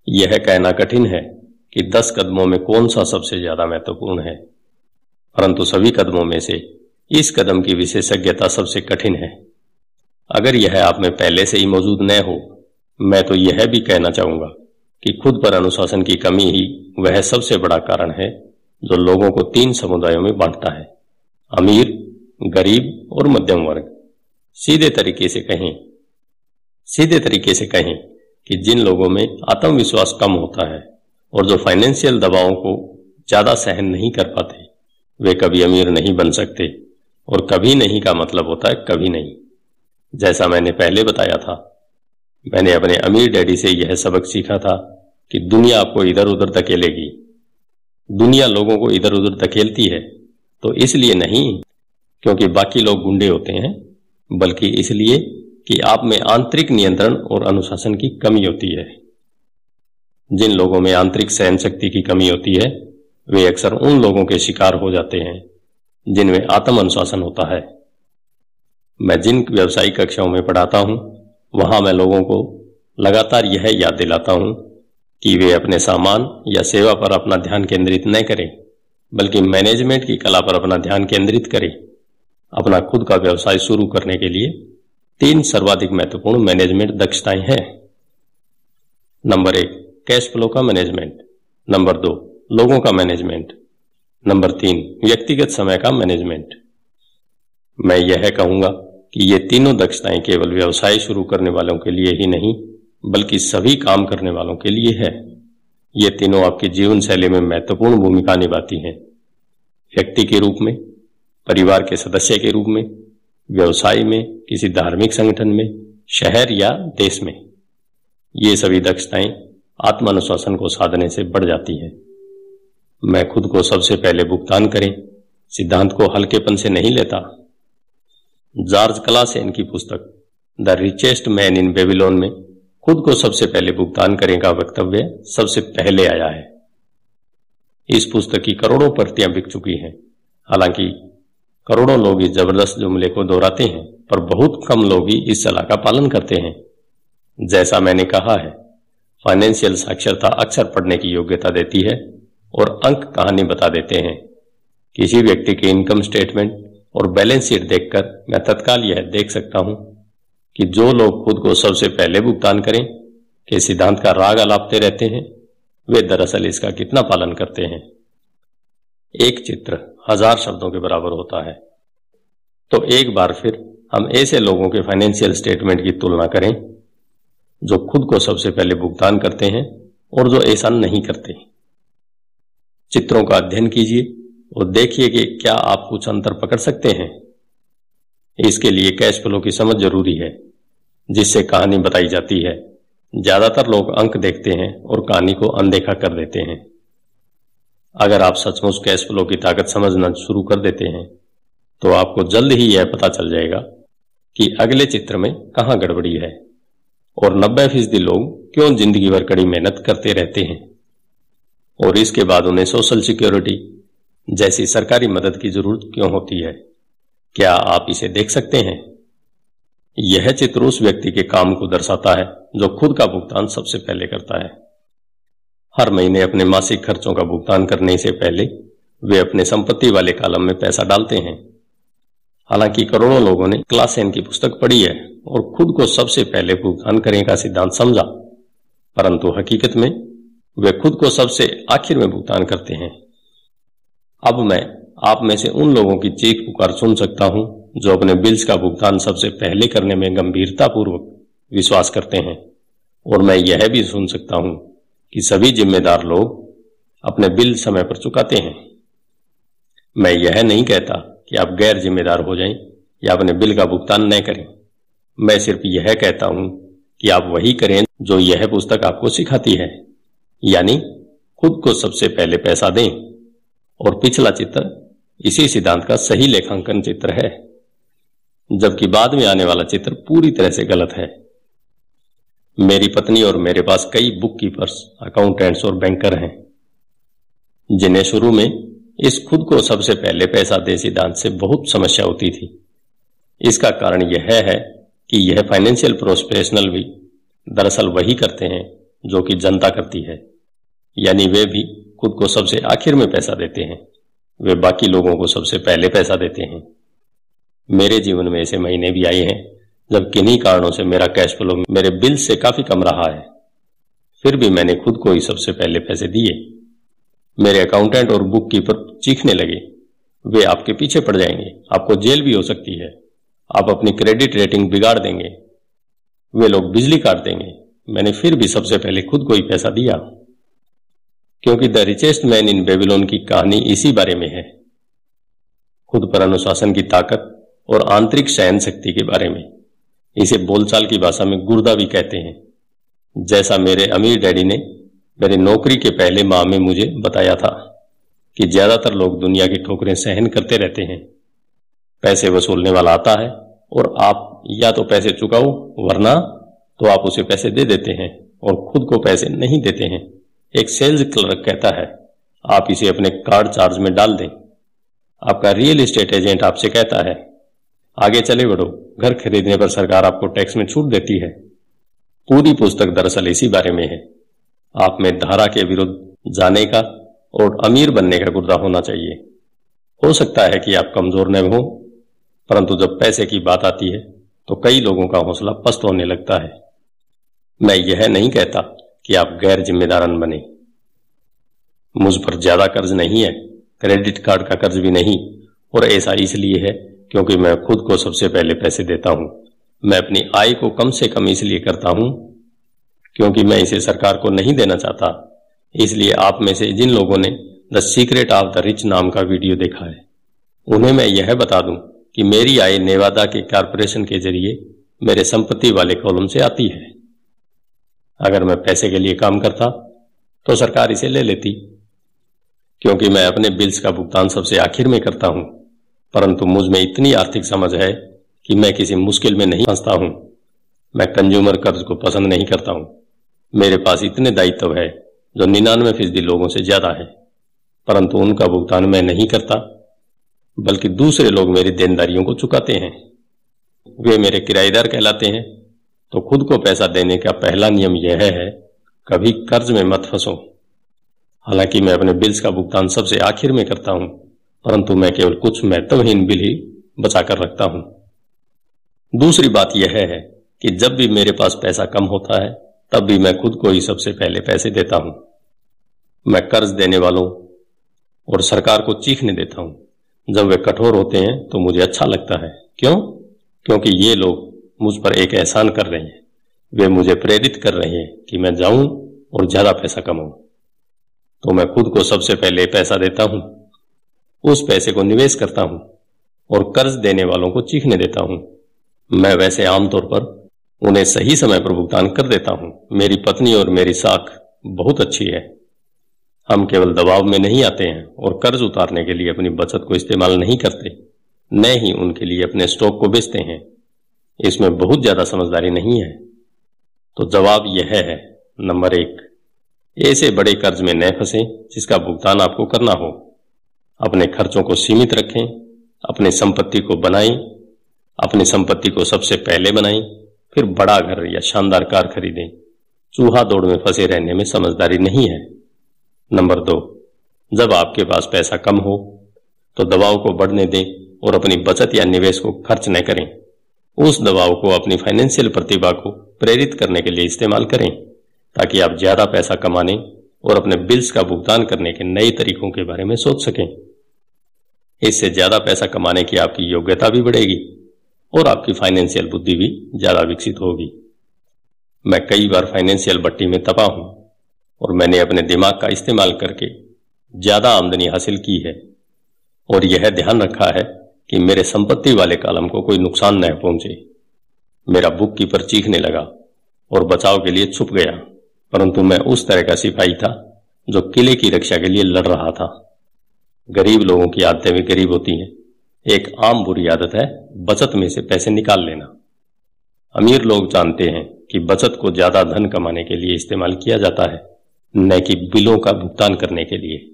यह कहना कठिन है कि 10 कदमों में कौन सा सबसे ज्यादा महत्वपूर्ण है, परंतु सभी कदमों में से इस कदम की विशेषज्ञता सबसे कठिन है। अगर यह आप में पहले से ही मौजूद न हो, मैं तो यह भी कहना चाहूंगा कि खुद पर अनुशासन की कमी ही वह सबसे बड़ा कारण है जो लोगों को 3 समुदायों में बांटता है: अमीर, गरीब और मध्यम वर्ग। सीधे तरीके से कहें कि जिन लोगों में आत्मविश्वास कम होता है और जो फाइनेंशियल दबावों को ज्यादा सहन नहीं कर पाते, वे कभी अमीर नहीं बन सकते। और कभी नहीं का मतलब होता है कभी नहीं। जैसा मैंने पहले बताया था, मैंने अपने अमीर डैडी से यह सबक सीखा था कि दुनिया आपको इधर उधर धकेलेगी। दुनिया लोगों को इधर उधर धकेलती है तो इसलिए नहीं क्योंकि बाकी लोग गुंडे होते हैं, बल्कि इसलिए कि आप में आंतरिक नियंत्रण और अनुशासन की कमी होती है। जिन लोगों में आंतरिक सहन शक्ति की कमी होती है वे अक्सर उन लोगों के शिकार हो जाते हैं जिनमें आत्म अनुशासन होता है। मैं जिन व्यावसायिक कक्षाओं में पढ़ाता हूं वहां मैं लोगों को लगातार यह याद दिलाता हूं कि वे अपने सामान या सेवा पर अपना ध्यान केंद्रित न करें, बल्कि मैनेजमेंट की कला पर अपना ध्यान केंद्रित करें। अपना खुद का व्यवसाय शुरू करने के लिए 3 सर्वाधिक महत्वपूर्ण मैनेजमेंट दक्षताएं हैं। नंबर 1, कैश फ्लो का मैनेजमेंट। नंबर 2, लोगों का मैनेजमेंट। नंबर 3, व्यक्तिगत समय का मैनेजमेंट। मैं यह कहूंगा कि ये तीनों दक्षताएं केवल व्यवसाय शुरू करने वालों के लिए ही नहीं बल्कि सभी काम करने वालों के लिए है। ये तीनों आपकी जीवन शैली में महत्वपूर्ण भूमिका निभाती हैं। व्यक्ति के रूप में, परिवार के सदस्य के रूप में, व्यवसाय में, किसी धार्मिक संगठन में, शहर या देश में। ये सभी दक्षताएं आत्मानुशासन को साधने से बढ़ जाती हैं। मैं खुद को सबसे पहले भुगतान करें सिद्धांत को हल्केपन से नहीं लेता। जॉर्ज क्लासेन की पुस्तक the richest man in Babylon में खुद को सबसे पहले भुगतान करें का वक्तव्य सबसे पहले आया है। इस पुस्तक की करोड़ों प्रतियां बिक चुकी हैं। हालांकि करोड़ों लोग इस जबरदस्त जुमले को दोहराते हैं, पर बहुत कम लोग ही इस सलाह का पालन करते हैं। जैसा मैंने कहा है, फाइनेंशियल साक्षरता अक्सर पढ़ने की योग्यता देती है और अंक कहानी बता देते हैं। किसी व्यक्ति के इनकम स्टेटमेंट और बैलेंस शीट देखकर मैं तत्काल यह देख सकता हूं कि जो लोग खुद को सबसे पहले भुगतान करें के सिद्धांत का राग अलापते रहते हैं, वे दरअसल इसका कितना पालन करते हैं। एक चित्र 1000 शब्दों के बराबर होता है। तो एक बार फिर हम ऐसे लोगों के फाइनेंशियल स्टेटमेंट की तुलना करें जो खुद को सबसे पहले भुगतान करते हैं और जो ऐसा नहीं करते। चित्रों का अध्ययन कीजिए और देखिए कि क्या आप कुछ अंतर पकड़ सकते हैं। इसके लिए कैश फ्लो की समझ जरूरी है, जिससे कहानी बताई जाती है। ज्यादातर लोग अंक देखते हैं और कहानी को अनदेखा कर देते हैं। अगर आप सचमुच कैश फ्लो की ताकत समझना शुरू कर देते हैं तो आपको जल्द ही यह पता चल जाएगा कि अगले चित्र में कहां गड़बड़ी है और 90% लोग क्यों जिंदगी भर कड़ी मेहनत करते रहते हैं और इसके बाद उन्हें सोशल सिक्योरिटी जैसी सरकारी मदद की जरूरत क्यों होती है। क्या आप इसे देख सकते हैं? यह चित्र उस व्यक्ति के काम को दर्शाता है जो खुद का भुगतान सबसे पहले करता है। हर महीने अपने मासिक खर्चों का भुगतान करने से पहले वे अपने संपत्ति वाले कॉलम में पैसा डालते हैं। हालांकि करोड़ों लोगों ने क्लास 10 की पुस्तक पढ़ी है और खुद को सबसे पहले भुगतान करने का सिद्धांत समझा, परंतु हकीकत में वे खुद को सबसे आखिर में भुगतान करते हैं। अब मैं आप में से उन लोगों की चीख पुकार सुन सकता हूं जो अपने बिल्स का भुगतान सबसे पहले करने में गंभीरतापूर्वक विश्वास करते हैं, और मैं यह भी सुन सकता हूं कि सभी जिम्मेदार लोग अपने बिल समय पर चुकाते हैं। मैं यह नहीं कहता कि आप गैर जिम्मेदार हो जाएं या अपने बिल का भुगतान न करें। मैं सिर्फ यह कहता हूं कि आप वही करें जो यह पुस्तक आपको सिखाती है, यानी खुद को सबसे पहले पैसा दें। और पिछला चित्र इसी सिद्धांत का सही लेखांकन चित्र है, जबकि बाद में आने वाला चित्र पूरी तरह से गलत है। मेरी पत्नी और मेरे पास कई बुक कीपर्स, अकाउंटेंट्स और बैंकर हैं, जिन्हें शुरू में इस खुद को सबसे पहले पैसा दे सिद्धांत से बहुत समस्या होती थी। इसका कारण यह है कि यह फाइनेंशियल प्रोफेशनल भी दरअसल वही करते हैं जो कि जनता करती है, यानी वे भी खुद को सबसे आखिर में पैसा देते हैं। वे बाकी लोगों को सबसे पहले पैसा देते हैं। मेरे जीवन में ऐसे महीने भी आए हैं जब किन्हीं कारणों से मेरा कैश फ्लो मेरे बिल से काफी कम रहा है, फिर भी मैंने खुद को ही सबसे पहले पैसे दिए। मेरे अकाउंटेंट और बुक कीपर चीखने लगे, वे आपके पीछे पड़ जाएंगे, आपको जेल भी हो सकती है, आप अपनी क्रेडिट रेटिंग बिगाड़ देंगे, वे लोग बिजली काट देंगे। मैंने फिर भी सबसे पहले खुद को ही पैसा दिया, क्योंकि the richest man in Babylon की कहानी इसी बारे में है, खुद पर अनुशासन की ताकत और आंतरिक सहन शक्ति के बारे में। इसे बोलचाल की भाषा में गुर्दा भी कहते हैं। जैसा मेरे अमीर डैडी ने मेरे नौकरी के पहले माह में मुझे बताया था कि ज्यादातर लोग दुनिया की ठोकरें सहन करते रहते हैं। पैसे वसूलने वाला आता है और आप या तो पैसे चुकाओ, वरना तो आप उसे पैसे दे देते हैं और खुद को पैसे नहीं देते हैं। एक सेल्स क्लर्क कहता है, आप इसे अपने कार्ड चार्ज में डाल दें। आपका रियल एस्टेट एजेंट आपसे कहता है, आगे चले बढ़ो, घर खरीदने पर सरकार आपको टैक्स में छूट देती है। पूरी पुस्तक दरअसल इसी बारे में है। आप में धारा के विरुद्ध जाने का और अमीर बनने का गुर्दा होना चाहिए। हो सकता है कि आप कमजोर न हो, परंतु जब पैसे की बात आती है तो कई लोगों का हौसला पस्त होने लगता है। मैं यह नहीं कहता कि आप गैर जिम्मेदारन बने। मुझ पर ज्यादा कर्ज नहीं है, क्रेडिट कार्ड का कर्ज भी नहीं, और ऐसा इसलिए है क्योंकि मैं खुद को सबसे पहले पैसे देता हूं। मैं अपनी आय को कम से कम इसलिए करता हूं क्योंकि मैं इसे सरकार को नहीं देना चाहता। इसलिए आप में से जिन लोगों ने the secret of the rich नाम का वीडियो देखा है, उन्हें मैं यह बता दूं कि मेरी आय नेवादा के कॉर्पोरेशन के जरिए मेरे संपत्ति वाले कॉलम से आती है। अगर मैं पैसे के लिए काम करता तो सरकार इसे ले लेती, क्योंकि मैं अपने बिल्स का भुगतान सबसे आखिर में करता हूं। परंतु मुझ में इतनी आर्थिक समझ है कि मैं किसी मुश्किल में नहीं फंसता हूं। मैं कंज्यूमर कर्ज को पसंद नहीं करता हूं। मेरे पास इतने दायित्व है जो 99% लोगों से ज्यादा है, परंतु उनका भुगतान मैं नहीं करता, बल्कि दूसरे लोग मेरी देनदारियों को चुकाते हैं। वे मेरे किराएदार कहलाते हैं। तो खुद को पैसा देने का पहला नियम यह है, कभी कर्ज में मत फंसो। हालांकि मैं अपने बिल्स का भुगतान सबसे आखिर में करता हूं, परंतु मैं केवल कुछ महत्वहीन बिल ही बचा कर रखता हूं। दूसरी बात यह है कि जब भी मेरे पास पैसा कम होता है तब भी मैं खुद को ही सबसे पहले पैसे देता हूं। मैं कर्ज देने वालों और सरकार को चीखने देता हूं। जब वे कठोर होते हैं तो मुझे अच्छा लगता है। क्यों? क्योंकि ये लोग मुझ पर एक एहसान कर रहे हैं। वे मुझे प्रेरित कर रहे हैं कि मैं जाऊं और ज्यादा पैसा कमाऊं। तो मैं खुद को सबसे पहले पैसा देता हूं, उस पैसे को निवेश करता हूं और कर्ज देने वालों को चीखने देता हूं। मैं वैसे आमतौर पर उन्हें सही समय पर भुगतान कर देता हूं। मेरी पत्नी और मेरी साख बहुत अच्छी है। हम केवल दबाव में नहीं आते हैं और कर्ज उतारने के लिए अपनी बचत को इस्तेमाल नहीं करते, न ही उनके लिए अपने स्टॉक को बेचते हैं। इसमें बहुत ज्यादा समझदारी नहीं है। तो जवाब यह है, नंबर 1, ऐसे बड़े कर्ज में न फंसें जिसका भुगतान आपको करना हो। अपने खर्चों को सीमित रखें, अपनी संपत्ति को बनाएं, अपनी संपत्ति को सबसे पहले बनाएं, फिर बड़ा घर या शानदार कार खरीदें। चूहा दौड़ में फंसे रहने में समझदारी नहीं है। नंबर 2, जब आपके पास पैसा कम हो तो दबाव को बढ़ने दें और अपनी बचत या निवेश को खर्च न करें। उस दबाव को अपनी फाइनेंशियल प्रतिभा को प्रेरित करने के लिए इस्तेमाल करें ताकि आप ज्यादा पैसा कमाने और अपने बिल्स का भुगतान करने के नए तरीकों के बारे में सोच सकें। इससे ज्यादा पैसा कमाने की आपकी योग्यता भी बढ़ेगी और आपकी फाइनेंशियल बुद्धि भी ज्यादा विकसित होगी। मैं कई बार फाइनेंशियल भट्टी में तपा हूं और मैंने अपने दिमाग का इस्तेमाल करके ज्यादा आमदनी हासिल की है और यह ध्यान रखा है कि मेरे संपत्ति वाले कॉलम को कोई नुकसान न पहुंचे। मेरा बुक कीपर चीखने लगा और बचाव के लिए छुप गया, परंतु मैं उस तरह का सिपाही था जो किले की रक्षा के लिए लड़ रहा था। गरीब लोगों की आदतें भी गरीब होती हैं। एक आम बुरी आदत है बचत में से पैसे निकाल लेना। अमीर लोग जानते हैं कि बचत को ज्यादा धन कमाने के लिए इस्तेमाल किया जाता है, न कि बिलों का भुगतान करने के लिए।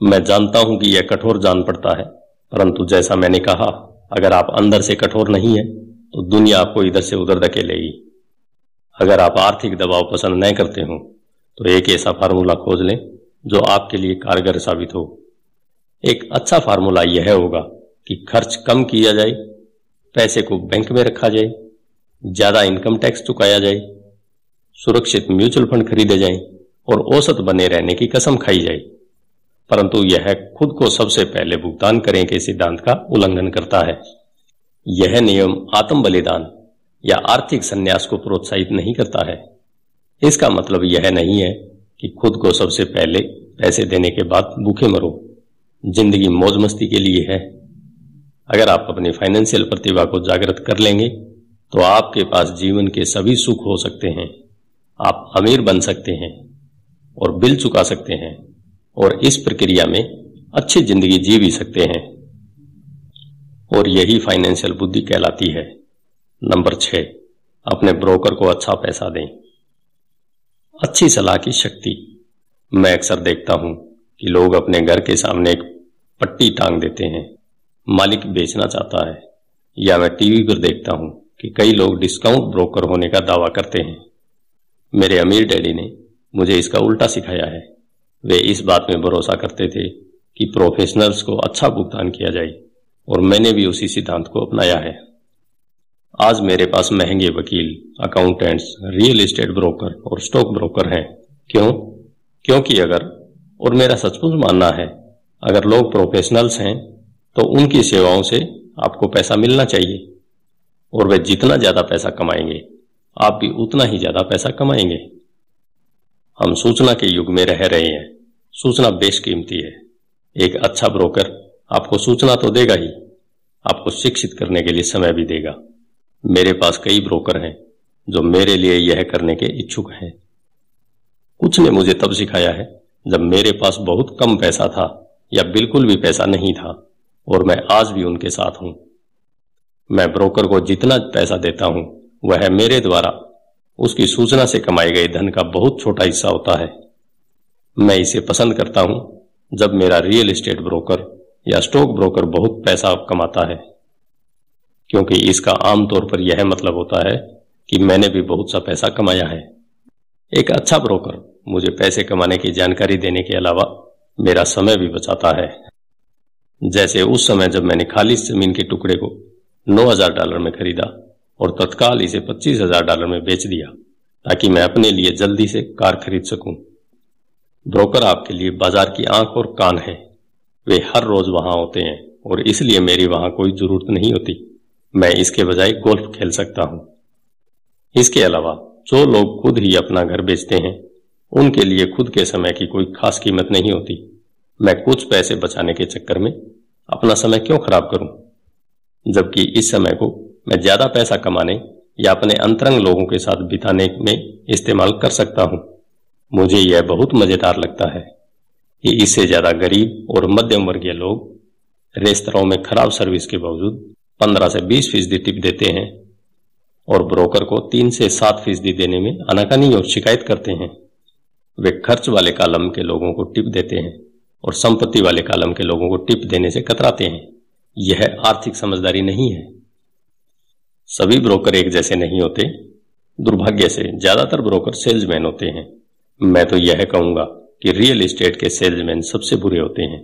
मैं जानता हूं कि यह कठोर जान पड़ता है, परंतु जैसा मैंने कहा, अगर आप अंदर से कठोर नहीं हैं तो दुनिया आपको इधर से उधर धकेलेगी। अगर आप आर्थिक दबाव पसंद न करते हो तो एक ऐसा फार्मूला खोज लें जो आपके लिए कारगर साबित हो। एक अच्छा फार्मूला यह होगा कि खर्च कम किया जाए, पैसे को बैंक में रखा जाए, ज्यादा इनकम टैक्स चुकाया जाए, सुरक्षित म्यूचुअल फंड खरीदे जाएं और औसत बने रहने की कसम खाई जाए। परंतु यह खुद को सबसे पहले भुगतान करें के सिद्धांत का उल्लंघन करता है। यह नियम आत्म बलिदान या आर्थिक संन्यास को प्रोत्साहित नहीं करता है। इसका मतलब यह नहीं है कि खुद को सबसे पहले पैसे देने के बाद भूखे मरो। जिंदगी मौज मस्ती के लिए है। अगर आप अपनी फाइनेंशियल प्रतिभा को जागृत कर लेंगे तो आपके पास जीवन के सभी सुख हो सकते हैं। आप अमीर बन सकते हैं और बिल चुका सकते हैं और इस प्रक्रिया में अच्छी जिंदगी जी भी सकते हैं। और यही फाइनेंशियल बुद्धि कहलाती है। नंबर 6, अपने ब्रोकर को अच्छा पैसा दें। अच्छी सलाह की शक्ति। मैं अक्सर देखता हूं कि लोग अपने घर के सामने एक पट्टी टांग देते हैं, मालिक बेचना चाहता है। या मैं टीवी पर देखता हूं कि कई लोग डिस्काउंट ब्रोकर होने का दावा करते हैं। मेरे अमीर डैडी ने मुझे इसका उल्टा सिखाया है। वे इस बात में भरोसा करते थे कि प्रोफेशनल्स को अच्छा भुगतान किया जाए और मैंने भी उसी सिद्धांत को अपनाया है। आज मेरे पास महंगे वकील, अकाउंटेंट्स, रियल एस्टेट ब्रोकर और स्टॉक ब्रोकर हैं। क्यों? क्योंकि और मेरा सचमुच मानना है, अगर लोग प्रोफेशनल्स हैं तो उनकी सेवाओं से आपको पैसा मिलना चाहिए और वे जितना ज्यादा पैसा कमाएंगे आप भी उतना ही ज्यादा पैसा कमाएंगे। हम सूचना के युग में रह रहे हैं। सूचना बेशकीमती है। एक अच्छा ब्रोकर आपको सूचना तो देगा ही, आपको शिक्षित करने के लिए समय भी देगा। मेरे पास कई ब्रोकर हैं जो मेरे लिए यह करने के इच्छुक हैं। कुछ ने मुझे तब सिखाया है जब मेरे पास बहुत कम पैसा था या बिल्कुल भी पैसा नहीं था, और मैं आज भी उनके साथ हूं। मैं ब्रोकर को जितना पैसा देता हूं वह मेरे द्वारा उसकी सूचना से कमाए गए धन का बहुत छोटा हिस्सा होता है। मैं इसे पसंद करता हूं जब मेरा रियल एस्टेट ब्रोकर या स्टॉक ब्रोकर बहुत पैसा कमाता है, क्योंकि इसका आमतौर पर यह मतलब होता है कि मैंने भी बहुत सा पैसा कमाया है। एक अच्छा ब्रोकर मुझे पैसे कमाने की जानकारी देने के अलावा मेरा समय भी बचाता है। जैसे उस समय जब मैंने खाली जमीन के टुकड़े को $9,000 में खरीदा और तत्काल इसे $25,000 में बेच दिया ताकि मैं अपने लिए जल्दी से कार खरीद सकूं। ब्रोकर आपके लिए बाजार की आंख और कान है। वे हर रोज वहां होते हैं और इसलिए मेरी वहां कोई जरूरत नहीं होती। मैं इसके बजाय गोल्फ खेल सकता हूं। इसके अलावा जो लोग खुद ही अपना घर बेचते हैं उनके लिए खुद के समय की कोई खास कीमत नहीं होती। मैं कुछ पैसे बचाने के चक्कर में अपना समय क्यों खराब करूं, जबकि इस समय को मैं ज्यादा पैसा कमाने या अपने अंतरंग लोगों के साथ बिताने में इस्तेमाल कर सकता हूं। मुझे यह बहुत मजेदार लगता है कि इससे ज्यादा गरीब और मध्यम वर्गीय लोग रेस्तरां में खराब सर्विस के बावजूद 15 से 20% टिप देते हैं और ब्रोकर को 3 से 7% देने में आनाकानी और शिकायत करते हैं। वे खर्च वाले कॉलम के लोगों को टिप देते हैं और संपत्ति वाले कॉलम के लोगों को टिप देने से कतराते हैं। यह आर्थिक समझदारी नहीं है। सभी ब्रोकर एक जैसे नहीं होते। दुर्भाग्य से ज्यादातर ब्रोकर सेल्समैन होते हैं। मैं तो यह कहूंगा कि रियल एस्टेट के सेल्समैन सबसे बुरे होते हैं,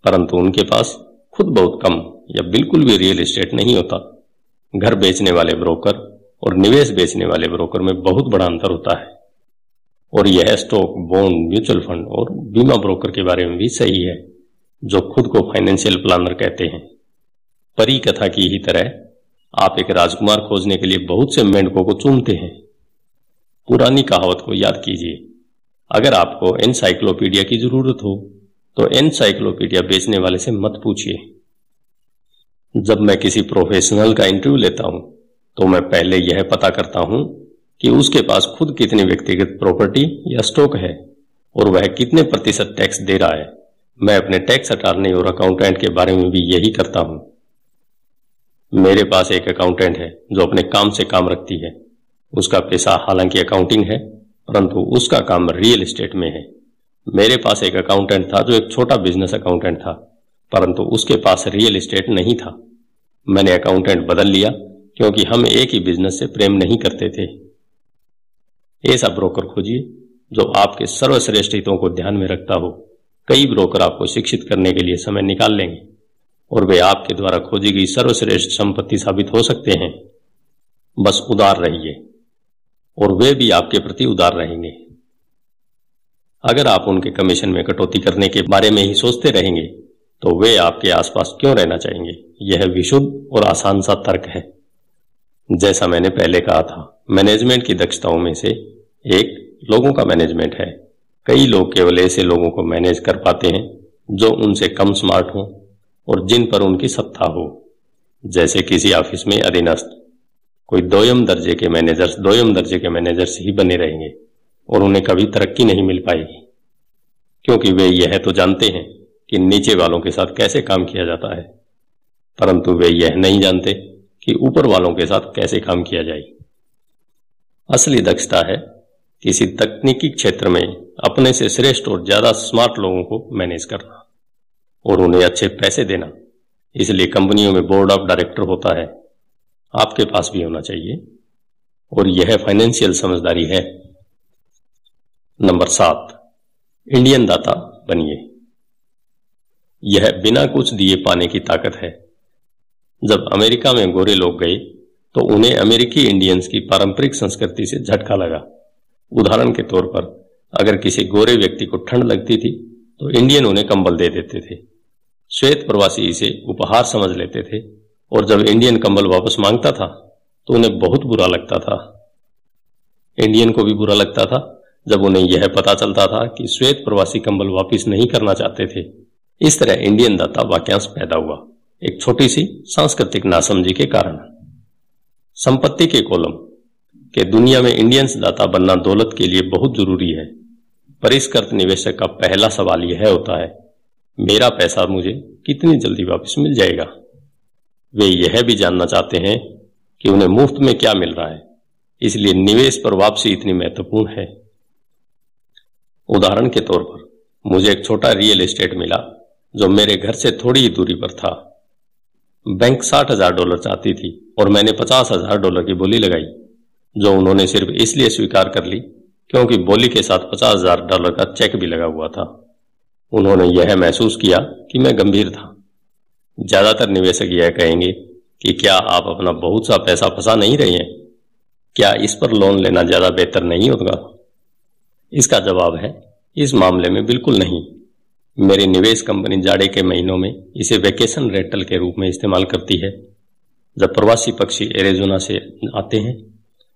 परंतु उनके पास खुद बहुत कम या बिल्कुल भी रियल एस्टेट नहीं होता। घर बेचने वाले ब्रोकर और निवेश बेचने वाले ब्रोकर में बहुत बड़ा अंतर होता है। और यह स्टॉक, बॉन्ड, म्यूचुअल फंड और बीमा ब्रोकर के बारे में भी सही है, जो खुद को फाइनेंशियल प्लानर कहते हैं। परी कथा की ही तरह आप एक राजकुमार खोजने के लिए बहुत से मेंढकों को चूमते हैं। पुरानी कहावत को याद कीजिए, अगर आपको एनसाइक्लोपीडिया की जरूरत हो तो एनसाइक्लोपीडिया बेचने वाले से मत पूछिए। जब मैं किसी प्रोफेशनल का इंटरव्यू लेता हूं तो मैं पहले यह पता करता हूं कि उसके पास खुद कितनी व्यक्तिगत प्रॉपर्टी या स्टॉक है और वह कितने % टैक्स दे रहा है। मैं अपने टैक्स अटॉर्नी और अकाउंटेंट के बारे में भी यही करता हूं। मेरे पास एक अकाउंटेंट है जो अपने काम से काम रखती है। उसका पेशा हालांकि अकाउंटिंग है, परंतु उसका काम रियल एस्टेट में है। मेरे पास एक अकाउंटेंट था जो एक छोटा बिजनेस अकाउंटेंट था, परंतु उसके पास रियल एस्टेट नहीं था। मैंने अकाउंटेंट बदल लिया क्योंकि हम एक ही बिजनेस से प्रेम नहीं करते थे। ऐसा ब्रोकर खोजिए जो आपके सर्वश्रेष्ठ हितों को ध्यान में रखता हो। कई ब्रोकर आपको शिक्षित करने के लिए समय निकाल लेंगे और वे आपके द्वारा खोजी गई सर्वश्रेष्ठ संपत्ति साबित हो सकते हैं। बस उदार रहिए और वे भी आपके प्रति उदार रहेंगे। अगर आप उनके कमीशन में कटौती करने के बारे में ही सोचते रहेंगे तो वे आपके आसपास क्यों रहना चाहेंगे। यह विशुद्ध और आसान सा तर्क है। जैसा मैंने पहले कहा था, मैनेजमेंट की दक्षताओं में से एक लोगों का मैनेजमेंट है। कई लोग केवल ऐसे लोगों को मैनेज कर पाते हैं जो उनसे कम स्मार्ट हों और जिन पर उनकी सत्ता हो। जैसे किसी ऑफिस में अधीनस्थ, कोई दोयम दर्जे के मैनेजर्स ही बने रहेंगे और उन्हें कभी तरक्की नहीं मिल पाएगी, क्योंकि वे यह तो जानते हैं कि नीचे वालों के साथ कैसे काम किया जाता है, परंतु वे यह नहीं जानते कि ऊपर वालों के साथ कैसे काम किया जाए। असली दक्षता है किसी तकनीकी क्षेत्र में अपने से श्रेष्ठ और ज्यादा स्मार्ट लोगों को मैनेज करना और उन्हें अच्छे पैसे देना। इसलिए कंपनियों में बोर्ड ऑफ डायरेक्टर होता है, आपके पास भी होना चाहिए, और यह फाइनेंशियल समझदारी है। नंबर 7, इंडियन दाता बनिए। यह बिना कुछ दिए पाने की ताकत है। जब अमेरिका में गोरे लोग गए तो उन्हें अमेरिकी इंडियंस की पारंपरिक संस्कृति से झटका लगा। उदाहरण के तौर पर, अगर किसी गोरे व्यक्ति को ठंड लगती थी तो इंडियन उन्हें कंबल दे देते थे। श्वेत प्रवासी इसे उपहार समझ लेते थे और जब इंडियन कंबल वापस मांगता था तो उन्हें बहुत बुरा लगता था। इंडियन को भी बुरा लगता था जब उन्हें यह पता चलता था कि श्वेत प्रवासी कंबल वापस नहीं करना चाहते थे। इस तरह इंडियन दाता वाक्यांश पैदा हुआ, एक छोटी सी सांस्कृतिक नासमझी के कारण। संपत्ति के कॉलम के दुनिया में इंडियंस दाता बनना दौलत के लिए बहुत जरूरी है। परिष्कृत निवेशक का पहला सवाल यह होता है, मेरा पैसा मुझे कितनी जल्दी वापस मिल जाएगा। वे यह भी जानना चाहते हैं कि उन्हें मुफ्त में क्या मिल रहा है, इसलिए निवेश पर वापसी इतनी महत्वपूर्ण है। उदाहरण के तौर पर, मुझे एक छोटा रियल एस्टेट मिला जो मेरे घर से थोड़ी ही दूरी पर था। बैंक $60,000 चाहती थी और मैंने $50,000 की बोली लगाई, जो उन्होंने सिर्फ इसलिए स्वीकार कर ली क्योंकि बोली के साथ $50,000 का चेक भी लगा हुआ था। उन्होंने यह महसूस किया कि मैं गंभीर था। ज्यादातर निवेशक यह कहेंगे कि क्या आप अपना बहुत सा पैसा फंसा नहीं रहे हैं? क्या इस पर लोन लेना ज्यादा बेहतर नहीं होगा? इसका जवाब है, इस मामले में बिल्कुल नहीं। मेरी निवेश कंपनी जाड़े के महीनों में इसे वेकेशन रेंटल के रूप में इस्तेमाल करती है, जब प्रवासी पक्षी एरिज़ोना से आते हैं,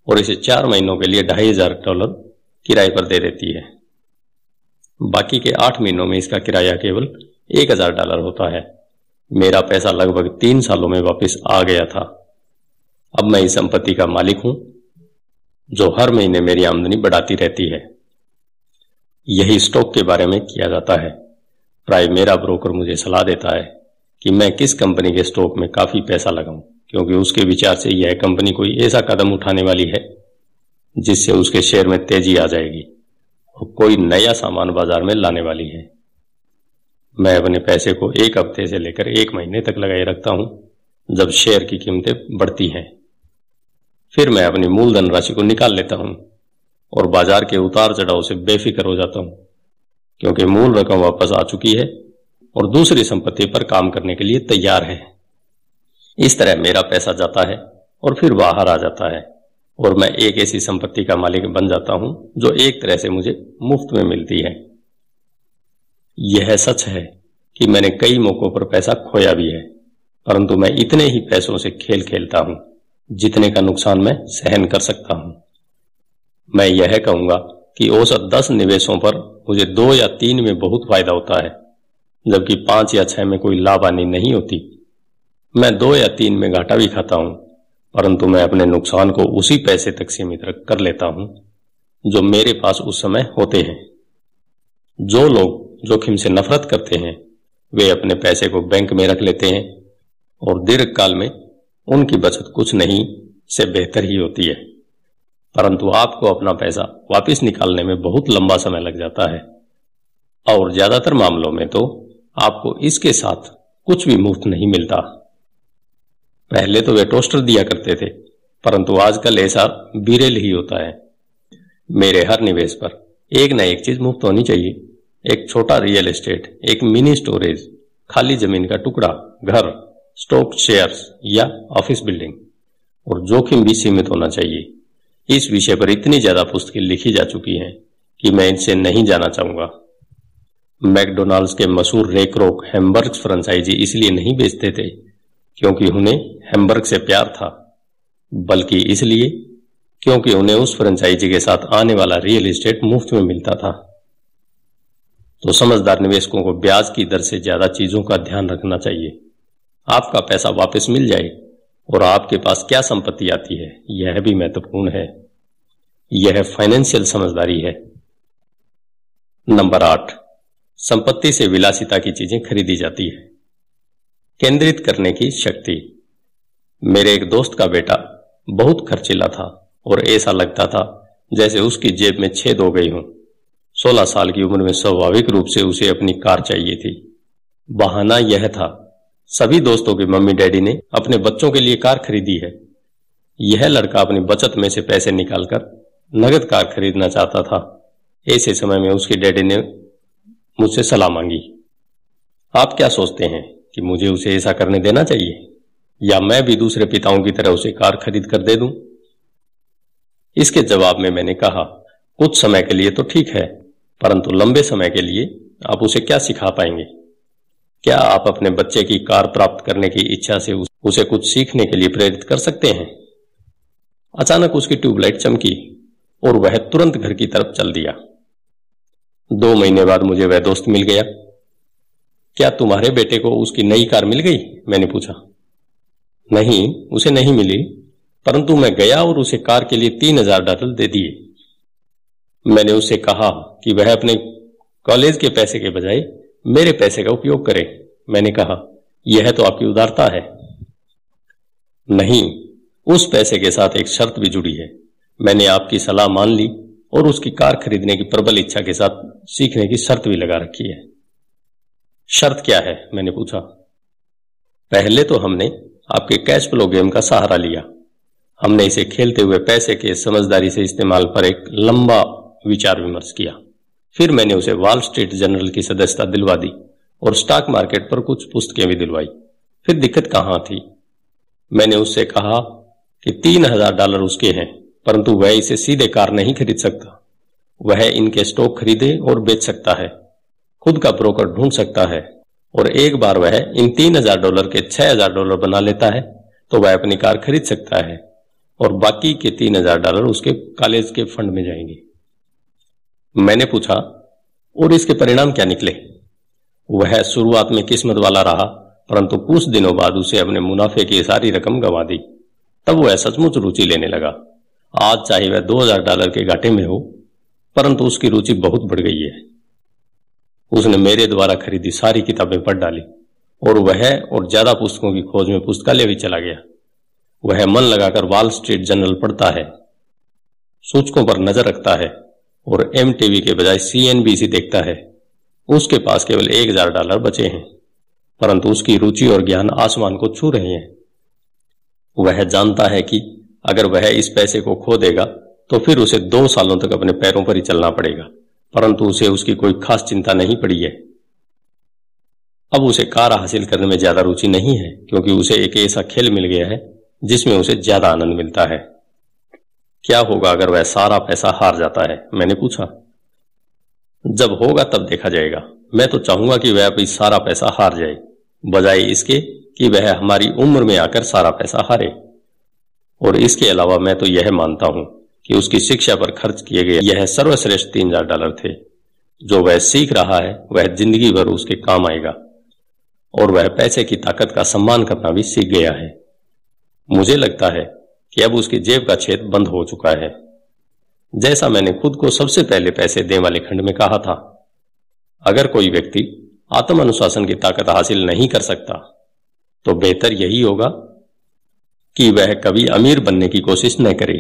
और इसे 4 महीनों के लिए $2,500 किराए पर दे देती है। बाकी के 8 महीनों में इसका किराया केवल $1,000 होता है। मेरा पैसा लगभग 3 सालों में वापस आ गया था। अब मैं इस संपत्ति का मालिक हूं, जो हर महीने मेरी आमदनी बढ़ाती रहती है। यही स्टॉक के बारे में किया जाता है। प्राय मेरा ब्रोकर मुझे सलाह देता है कि मैं किस कंपनी के स्टॉक में काफी पैसा लगाऊं, क्योंकि उसके विचार से यह कंपनी कोई ऐसा कदम उठाने वाली है जिससे उसके शेयर में तेजी आ जाएगी और कोई नया सामान बाजार में लाने वाली है। मैं अपने पैसे को 1 हफ्ते से लेकर 1 महीने तक लगाए रखता हूं, जब शेयर की कीमतें बढ़ती हैं। फिर मैं अपनी मूलधन राशि को निकाल लेता हूं और बाजार के उतार चढ़ाव से बेफिक्र हो जाता हूं, क्योंकि मूल रकम वापस आ चुकी है और दूसरी संपत्ति पर काम करने के लिए तैयार है। इस तरह मेरा पैसा जाता है और फिर बाहर आ जाता है और मैं एक ऐसी संपत्ति का मालिक बन जाता हूं जो एक तरह से मुझे मुफ्त में मिलती है। यह सच है कि मैंने कई मौकों पर पैसा खोया भी है, परंतु मैं इतने ही पैसों से खेल खेलता हूं जितने का नुकसान मैं सहन कर सकता हूं। मैं यह कहूंगा कि औसत 10 निवेशों पर मुझे 2 या 3 में बहुत फायदा होता है, जबकि 5 या 6 में कोई लाभ हानि नहीं होती। मैं 2 या 3 में घाटा भी खाता हूं, परंतु मैं अपने नुकसान को उसी पैसे तक सीमित कर लेता हूं जो मेरे पास उस समय होते हैं। जो लोग जोखिम से नफरत करते हैं, वे अपने पैसे को बैंक में रख लेते हैं और दीर्घकाल में उनकी बचत कुछ नहीं से बेहतर ही होती है, परंतु आपको अपना पैसा वापस निकालने में बहुत लंबा समय लग जाता है और ज्यादातर मामलों में तो आपको इसके साथ कुछ भी मुफ्त नहीं मिलता। पहले तो वे टोस्टर दिया करते थे, परंतु आजकल ऐसा बिरेल ही होता है। मेरे हर निवेश पर एक न एक चीज मुफ्त होनी चाहिए। एक छोटा रियल एस्टेट, एक मिनी स्टोरेज, खाली जमीन का टुकड़ा, घर, स्टॉक शेयर्स या ऑफिस बिल्डिंग, और जोखिम भी सीमित होना चाहिए। इस विषय पर इतनी ज्यादा पुस्तकें लिखी जा चुकी हैं कि मैं इनसे नहीं जाना चाहूंगा। मैकडोनाल्ड्स के मशहूर रे क्रोक हैमबर्ग फ्रेंचाइजी इसलिए नहीं बेचते थे क्योंकि उन्हें हैमबर्ग से प्यार था, बल्कि इसलिए क्योंकि उन्हें उस फ्रेंचाइजी के साथ आने वाला रियल एस्टेट मुफ्त में मिलता था। तो समझदार निवेशकों को ब्याज की दर से ज्यादा चीजों का ध्यान रखना चाहिए। आपका पैसा वापस मिल जाए और आपके पास क्या संपत्ति आती है, यह भी महत्वपूर्ण है। यह फाइनेंशियल समझदारी है। नंबर 8, संपत्ति से विलासिता की चीजें खरीदी जाती है। केंद्रित करने की शक्ति। मेरे एक दोस्त का बेटा बहुत खर्चीला था और ऐसा लगता था जैसे उसकी जेब में छेद हो गई हो। 16 साल की उम्र में स्वाभाविक रूप से उसे अपनी कार चाहिए थी। बहाना यह था, सभी दोस्तों के मम्मी डैडी ने अपने बच्चों के लिए कार खरीदी है। यह लड़का अपनी बचत में से पैसे निकालकर नगद कार खरीदना चाहता था। ऐसे समय में उसके डैडी ने मुझसे सलाह मांगी, आप क्या सोचते हैं कि मुझे उसे ऐसा करने देना चाहिए या मैं भी दूसरे पिताओं की तरह उसे कार खरीद कर दे दूं? इसके जवाब में मैंने कहा, कुछ समय के लिए तो ठीक है, परंतु लंबे समय के लिए आप उसे क्या सिखा पाएंगे? क्या आप अपने बच्चे की कार प्राप्त करने की इच्छा से उसे कुछ सीखने के लिए प्रेरित कर सकते हैं? अचानक उसकी ट्यूबलाइट चमकी और वह तुरंत घर की तरफ चल दिया। 2 महीने बाद मुझे वह दोस्त मिल गया। क्या तुम्हारे बेटे को उसकी नई कार मिल गई? मैंने पूछा। नहीं, उसे नहीं मिली, परंतु मैं गया और उसे कार के लिए $3,000 दे दिए। मैंने उससे कहा कि वह अपने कॉलेज के पैसे के बजाय मेरे पैसे का उपयोग करे। मैंने कहा, यह तो आपकी उदारता है। नहीं, उस पैसे के साथ एक शर्त भी जुड़ी है। मैंने आपकी सलाह मान ली और उसकी कार खरीदने की प्रबल इच्छा के साथ सीखने की शर्त भी लगा रखी है। शर्त क्या है? मैंने पूछा। पहले तो हमने आपके कैश फ्लो गेम का सहारा लिया। हमने इसे खेलते हुए पैसे के समझदारी से इस्तेमाल पर एक लंबा विचार विमर्श किया। फिर मैंने उसे वॉल स्ट्रीट जर्नल की सदस्यता दिलवा दी और स्टॉक मार्केट पर कुछ पुस्तकें भी दिलवाई। फिर दिक्कत कहां थी? मैंने उससे कहा कि $3000 उसके हैं, परंतु वह इसे सीधे कार नहीं खरीद सकता। वह इनके स्टॉक खरीदे और बेच सकता है, खुद का ब्रोकर ढूंढ सकता है, और एक बार वह इन $3000 के $6000 बना लेता है तो वह अपनी कार खरीद सकता है और बाकी के $3000 उसके कॉलेज के फंड में जाएंगे। मैंने पूछा, और इसके परिणाम क्या निकले? वह शुरुआत में किस्मत वाला रहा, परंतु कुछ दिनों बाद उसे अपने मुनाफे की सारी रकम गंवा दी। तब वह सचमुच रुचि लेने लगा। आज चाहे वह $2000 के घाटे में हो, परंतु उसकी रुचि बहुत बढ़ गई है। उसने मेरे द्वारा खरीदी सारी किताबें पढ़ डाली और वह और ज्यादा पुस्तकों की खोज में पुस्तकालय भी चला गया। वह मन लगाकर वॉल स्ट्रीट जर्नल पढ़ता है, सूचकों पर नजर रखता है और MTV के बजाय CNBC देखता है। उसके पास केवल $1000 बचे हैं, परंतु उसकी रुचि और ज्ञान आसमान को छू रहे हैं। वह जानता है कि अगर वह इस पैसे को खो देगा तो फिर उसे 2 सालों तक अपने पैरों पर ही चलना पड़ेगा, परंतु उसे उसकी कोई खास चिंता नहीं पड़ी है। अब उसे कार हासिल करने में ज्यादा रुचि नहीं है, क्योंकि उसे एक ऐसा खेल मिल गया है जिसमें उसे ज्यादा आनंद मिलता है। क्या होगा अगर वह सारा पैसा हार जाता है? मैंने पूछा। जब होगा तब देखा जाएगा। मैं तो चाहूंगा कि वह अभी सारा पैसा हार जाए, बजाय इसके कि वह हमारी उम्र में आकर सारा पैसा हारे। और इसके अलावा मैं तो यह मानता हूं कि उसकी शिक्षा पर खर्च किए गए यह सर्वश्रेष्ठ $3000 थे। जो वह सीख रहा है वह जिंदगी भर उसके काम आएगा, और वह पैसे की ताकत का सम्मान करना भी सीख गया है। मुझे लगता है कि अब उसकी जेब का छेद बंद हो चुका है। जैसा मैंने खुद को सबसे पहले पैसे देने वाले खंड में कहा था, अगर कोई व्यक्ति आत्म अनुशासन की ताकत हासिल नहीं कर सकता तो बेहतर यही होगा कि वह कभी अमीर बनने की कोशिश न करे।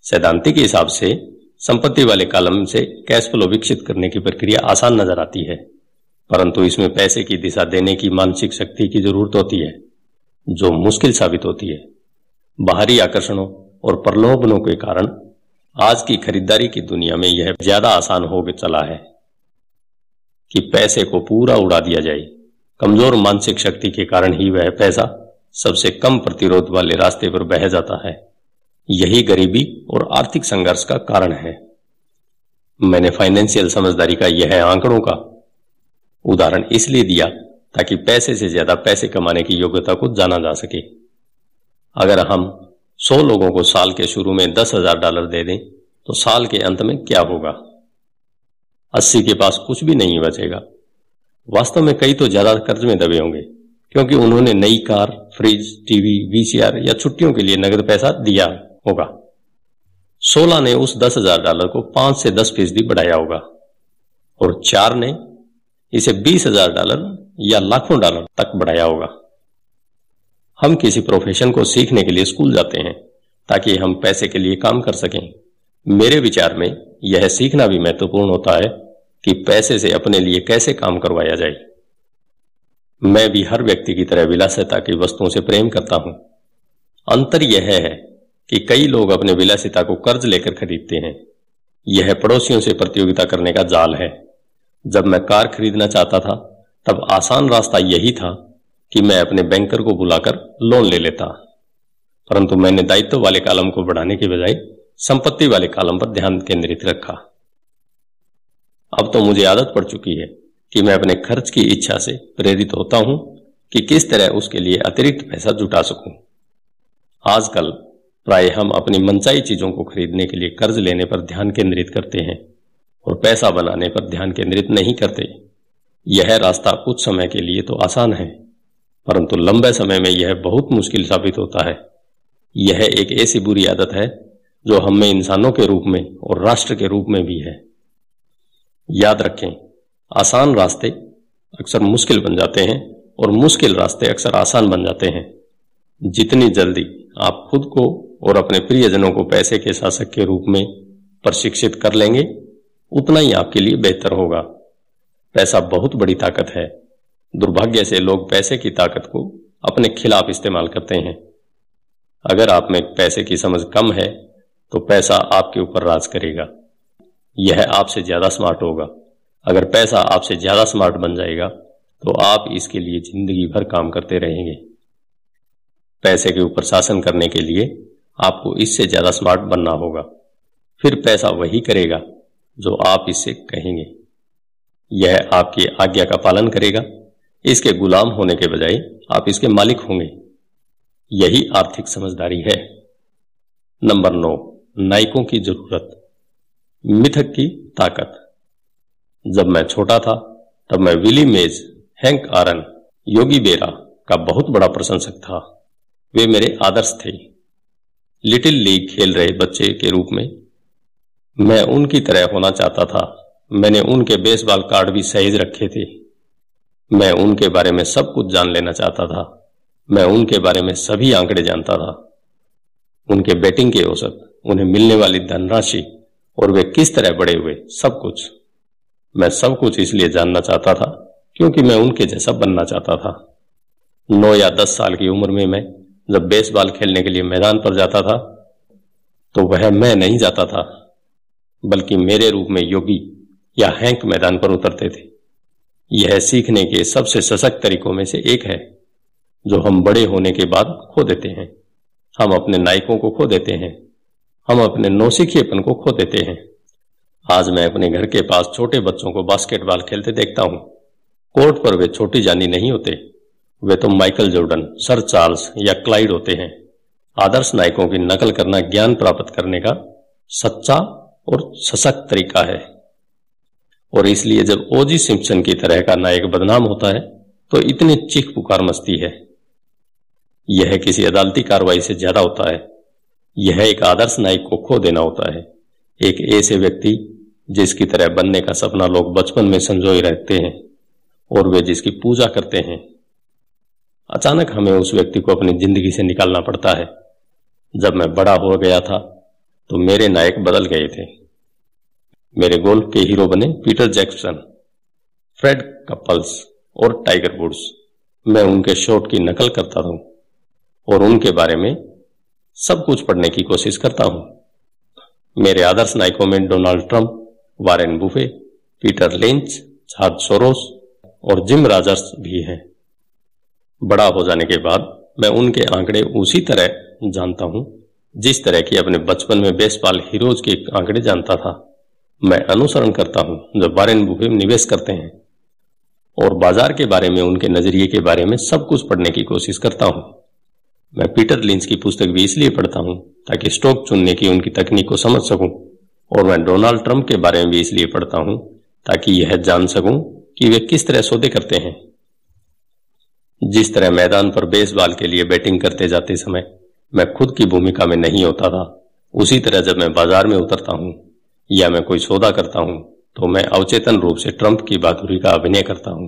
सैद्धांतिक हिसाब से संपत्ति वाले कॉलम से कैश फ्लो विकसित करने की प्रक्रिया आसान नजर आती है, परंतु इसमें पैसे की दिशा देने की मानसिक शक्ति की जरूरत होती है, जो मुश्किल साबित होती है। बाहरी आकर्षणों और प्रलोभनों के कारण आज की खरीदारी की दुनिया में यह ज्यादा आसान हो चला है कि पैसे को पूरा उड़ा दिया जाए। कमजोर मानसिक शक्ति के कारण ही वह पैसा सबसे कम प्रतिरोध वाले रास्ते पर बह जाता है। यही गरीबी और आर्थिक संघर्ष का कारण है। मैंने फाइनेंशियल समझदारी का यह आंकड़ों का उदाहरण इसलिए दिया ताकि पैसे से ज्यादा पैसे कमाने की योग्यता को जाना जा सके। अगर हम 100 लोगों को साल के शुरू में $10,000 दे दें तो साल के अंत में क्या होगा? 80 के पास कुछ भी नहीं बचेगा। वास्तव में कई तो ज्यादा कर्ज में दबे होंगे, क्योंकि उन्होंने नई कार, फ्रिज, टीवी, VCR या छुट्टियों के लिए नगद पैसा दिया होगा। 16 ने उस $10,000 को 5 से 10% बढ़ाया होगा और 4 ने इसे $20,000 या लाखों डॉलर तक बढ़ाया होगा। हम किसी प्रोफेशन को सीखने के लिए स्कूल जाते हैं ताकि हम पैसे के लिए काम कर सकें। मेरे विचार में यह सीखना भी महत्वपूर्ण होता है कि पैसे से अपने लिए कैसे काम करवाया जाए। मैं भी हर व्यक्ति की तरह विलासिता की वस्तुओं से प्रेम करता हूं। अंतर यह है कि कई लोग अपने विलासिता को कर्ज लेकर खरीदते हैं। यह पड़ोसियों से प्रतियोगिता करने का जाल है। जब मैं कार खरीदना चाहता था तब आसान रास्ता यही था कि मैं अपने बैंकर को बुलाकर लोन ले लेता, परंतु मैंने दायित्व वाले कॉलम को बढ़ाने के बजाय संपत्ति वाले कॉलम पर ध्यान केंद्रित रखा। अब तो मुझे आदत पड़ चुकी है कि मैं अपने खर्च की इच्छा से प्रेरित होता हूं कि किस तरह उसके लिए अतिरिक्त पैसा जुटा सकूं। आजकल प्राय हम अपनी मनचाही चीजों को खरीदने के लिए कर्ज लेने पर ध्यान केंद्रित करते हैं और पैसा बनाने पर ध्यान केंद्रित नहीं करते। यह रास्ता कुछ समय के लिए तो आसान है, परंतु लंबे समय में यह बहुत मुश्किल साबित होता है। यह एक ऐसी बुरी आदत है जो हम में इंसानों के रूप में और राष्ट्र के रूप में भी है। याद रखें, आसान रास्ते अक्सर मुश्किल बन जाते हैं और मुश्किल रास्ते अक्सर आसान बन जाते हैं। जितनी जल्दी आप खुद को और अपने प्रियजनों को पैसे के शासक के रूप में प्रशिक्षित कर लेंगे, उतना ही आपके लिए बेहतर होगा। पैसा बहुत बड़ी ताकत है। दुर्भाग्य से लोग पैसे की ताकत को अपने खिलाफ इस्तेमाल करते हैं। अगर आप में पैसे की समझ कम है तो पैसा आपके ऊपर राज करेगा। यह आपसे ज्यादा स्मार्ट होगा। अगर पैसा आपसे ज्यादा स्मार्ट बन जाएगा तो आप इसके लिए जिंदगी भर काम करते रहेंगे। पैसे के ऊपर शासन करने के लिए आपको इससे ज्यादा स्मार्ट बनना होगा। फिर पैसा वही करेगा जो आप इससे कहेंगे। यह आपकी आज्ञा का पालन करेगा। इसके गुलाम होने के बजाय आप इसके मालिक होंगे। यही आर्थिक समझदारी है। नंबर 9, नायकों की जरूरत। मिथक की ताकत। जब मैं छोटा था तब मैं विली मेज, हैंक आरन, योगी बेरा का बहुत बड़ा प्रशंसक था। वे मेरे आदर्श थे। लिटिल लीग खेल रहे बच्चे के रूप में मैं उनकी तरह होना चाहता था। मैंने उनके बेसबॉल कार्ड भी सहेज रखे थे। मैं उनके बारे में सब कुछ जान लेना चाहता था। मैं उनके बारे में सभी आंकड़े जानता था, उनके बैटिंग के औसत, उन्हें मिलने वाली धनराशि और वे किस तरह बड़े हुए, सब कुछ। मैं सब कुछ इसलिए जानना चाहता था क्योंकि मैं उनके जैसा बनना चाहता था। 9 या 10 साल की उम्र में मैं जब बेसबॉल खेलने के लिए मैदान पर जाता था तो वह मैं नहीं जाता था, बल्कि मेरे रूप में योगी या हैंक मैदान पर उतरते थे। यह सीखने के सबसे सशक्त तरीकों में से एक है जो हम बड़े होने के बाद खो देते हैं। हम अपने नायकों को खो देते हैं। हम अपने नौसिखिएपन को खो देते हैं। आज मैं अपने घर के पास छोटे बच्चों को बास्केटबॉल खेलते देखता हूं। कोर्ट पर वे छोटी जानी नहीं होते। वे तो माइकल जॉर्डन, सर चार्ल्स या क्लाइड होते हैं। आदर्श नायकों की नकल करना ज्ञान प्राप्त करने का सच्चा और सशक्त तरीका है। और इसलिए जब ओजी सिम्पसन की तरह का नायक बदनाम होता है तो इतनी चीख पुकार मचती है। यह किसी अदालती कार्रवाई से ज्यादा होता है। यह एक आदर्श नायक को खो देना होता है। एक ऐसे व्यक्ति जिसकी तरह बनने का सपना लोग बचपन में संजोए रखते हैं और वे जिसकी पूजा करते हैं। अचानक हमें उस व्यक्ति को अपनी जिंदगी से निकालना पड़ता है। जब मैं बड़ा हो गया था तो मेरे नायक बदल गए थे। मेरे गोल्फ के हीरो बने पीटर जैक्सन, फ्रेड कपल्स और टाइगर वुड्स। मैं उनके शॉट की नकल करता हूं और उनके बारे में सब कुछ पढ़ने की कोशिश करता हूं। मेरे आदर्श नायकों में Donald Trump, Warren buffet, Peter lynch, George Soros और जिम रॉजर्स भी हैं। बड़ा हो जाने के बाद मैं उनके आंकड़े उसी तरह जानता हूं जिस तरह की अपने बचपन में बेसबॉल हीरोज के आंकड़े जानता था। मैं अनुसरण करता हूं जब वारेन बुफे निवेश करते हैं और बाजार के बारे में, उनके नजरिए के बारे में सब कुछ पढ़ने की कोशिश करता हूं। मैं पीटर लिंच की पुस्तक भी इसलिए पढ़ता हूं ताकि स्टॉक चुनने की उनकी तकनीक को समझ सकूं, और मैं डोनाल्ड ट्रंप के बारे में भी इसलिए पढ़ता हूं ताकि यह जान सकूं कि वे किस तरह सौदे करते हैं। जिस तरह मैदान पर बेसबॉल के लिए बैटिंग करते जाते समय मैं खुद की भूमिका में नहीं होता था, उसी तरह जब मैं बाजार में उतरता हूं या मैं कोई सौदा करता हूं तो मैं अवचेतन रूप से ट्रंप की बहादुरी का अभिनय करता हूं।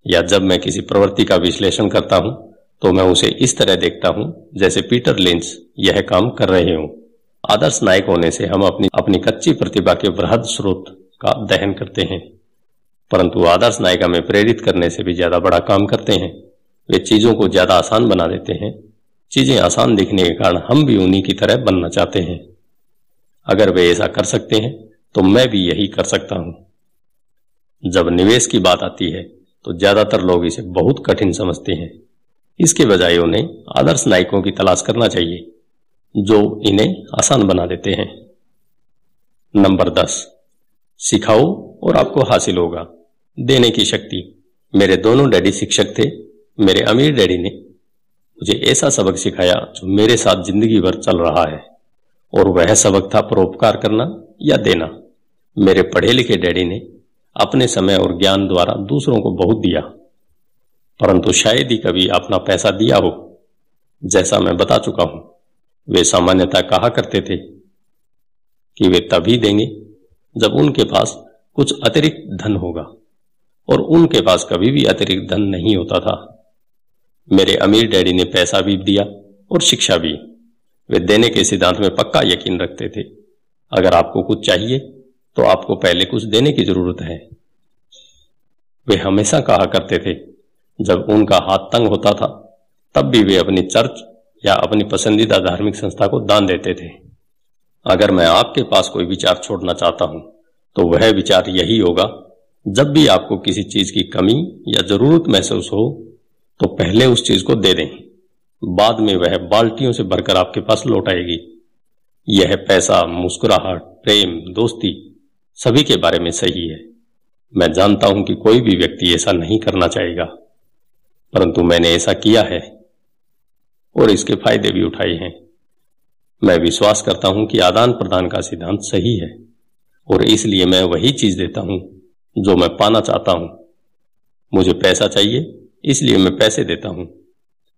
या जब मैं किसी प्रवृत्ति का विश्लेषण करता हूं तो मैं उसे इस तरह देखता हूं जैसे पीटर लिंच यह काम कर रहे हों। आदर्श नायक होने से हम अपनी कच्ची प्रतिभा के वृहद स्रोत का दहन करते हैं, परंतु आदर्श नायक हमें प्रेरित करने से भी ज्यादा बड़ा काम करते हैं। वे चीजों को ज्यादा आसान बना देते हैं। चीजें आसान दिखने के कारण हम भी उन्हीं की तरह बनना चाहते हैं। अगर वे ऐसा कर सकते हैं तो मैं भी यही कर सकता हूं। जब निवेश की बात आती है तो ज्यादातर लोग इसे बहुत कठिन समझते हैं। इसके बजाय उन्हें आदर्श नायकों की तलाश करना चाहिए जो इन्हें आसान बना देते हैं। नंबर 10, सिखाओ और आपको हासिल होगा। देने की शक्ति। मेरे दोनों डैडी शिक्षक थे। मेरे अमीर डैडी ने मुझे ऐसा सबक सिखाया जो मेरे साथ जिंदगी भर चल रहा है, और वह सबक था परोपकार करना या देना। मेरे पढ़े लिखे डैडी ने अपने समय और ज्ञान द्वारा दूसरों को बहुत दिया, परंतु शायद ही कभी अपना पैसा दिया हो। जैसा मैं बता चुका हूं, वे सामान्यतः कहा करते थे कि वे तभी देंगे जब उनके पास कुछ अतिरिक्त धन होगा, और उनके पास कभी भी अतिरिक्त धन नहीं होता था। मेरे अमीर डैडी ने पैसा भी दिया और शिक्षा भी। वे देने के सिद्धांत में पक्का यकीन रखते थे। अगर आपको कुछ चाहिए तो आपको पहले कुछ देने की जरूरत है। वे हमेशा कहा करते थे, जब उनका हाथ तंग होता था तब भी वे अपनी चर्च या अपनी पसंदीदा धार्मिक संस्था को दान देते थे। अगर मैं आपके पास कोई विचार छोड़ना चाहता हूं तो वह विचार यही होगा, जब भी आपको किसी चीज की कमी या जरूरत महसूस हो तो पहले उस चीज को दे दें। बाद में वह बाल्टियों से भरकर आपके पास लौट आएगी। यह पैसा, मुस्कुराहट, प्रेम, दोस्ती सभी के बारे में सही है। मैं जानता हूं कि कोई भी व्यक्ति ऐसा नहीं करना चाहेगा, परंतु मैंने ऐसा किया है और इसके फायदे भी उठाए हैं। मैं विश्वास करता हूं कि आदान प्रदान का सिद्धांत सही है और इसलिए मैं वही चीज देता हूं जो मैं पाना चाहता हूं। मुझे पैसा चाहिए, इसलिए मैं पैसे देता हूं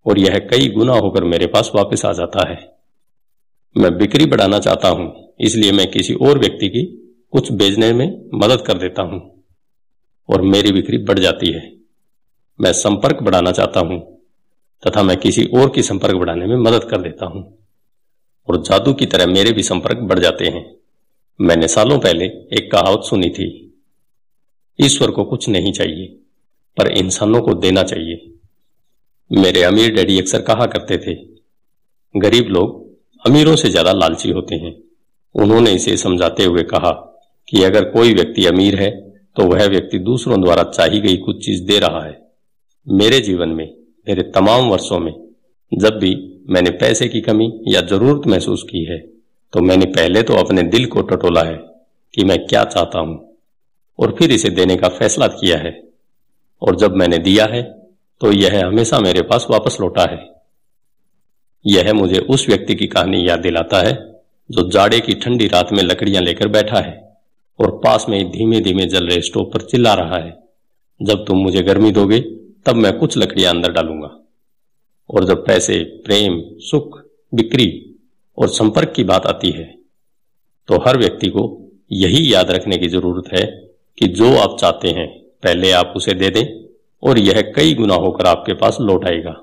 और यह कई गुना होकर मेरे पास वापस आ जाता है। मैं बिक्री बढ़ाना चाहता हूं, इसलिए मैं किसी और व्यक्ति की कुछ बेचने में मदद कर देता हूं और मेरी बिक्री बढ़ जाती है। मैं संपर्क बढ़ाना चाहता हूं तथा मैं किसी और की संपर्क बढ़ाने में मदद कर देता हूं और जादू की तरह मेरे भी संपर्क बढ़ जाते हैं। मैंने सालों पहले एक कहावत सुनी थी, ईश्वर को कुछ नहीं चाहिए पर इंसानों को देना चाहिए। मेरे अमीर डैडी अक्सर कहा करते थे, गरीब लोग अमीरों से ज्यादा लालची होते हैं। उन्होंने इसे समझाते हुए कहा कि अगर कोई व्यक्ति अमीर है तो वह व्यक्ति दूसरों द्वारा चाही गई कुछ चीज दे रहा है। मेरे जीवन में मेरे तमाम वर्षों में जब भी मैंने पैसे की कमी या जरूरत महसूस की है तो मैंने पहले तो अपने दिल को टटोला है कि मैं क्या चाहता हूं और फिर इसे देने का फैसला किया है और जब मैंने दिया है तो यह हमेशा मेरे पास वापस लौटा है। यह मुझे उस व्यक्ति की कहानी याद दिलाता है जो जाड़े की ठंडी रात में लकड़ियां लेकर बैठा है और पास में धीमे धीमे जल रहे स्टोव पर चिल्ला रहा है, जब तुम मुझे गर्मी दोगे तब मैं कुछ लकड़ियां अंदर डालूंगा। और जब पैसे, प्रेम, सुख, बिक्री और संपर्क की बात आती है तो हर व्यक्ति को यही याद रखने की जरूरत है कि जो आप चाहते हैं पहले आप उसे दे दें और यह कई गुना होकर आपके पास लौट आएगा।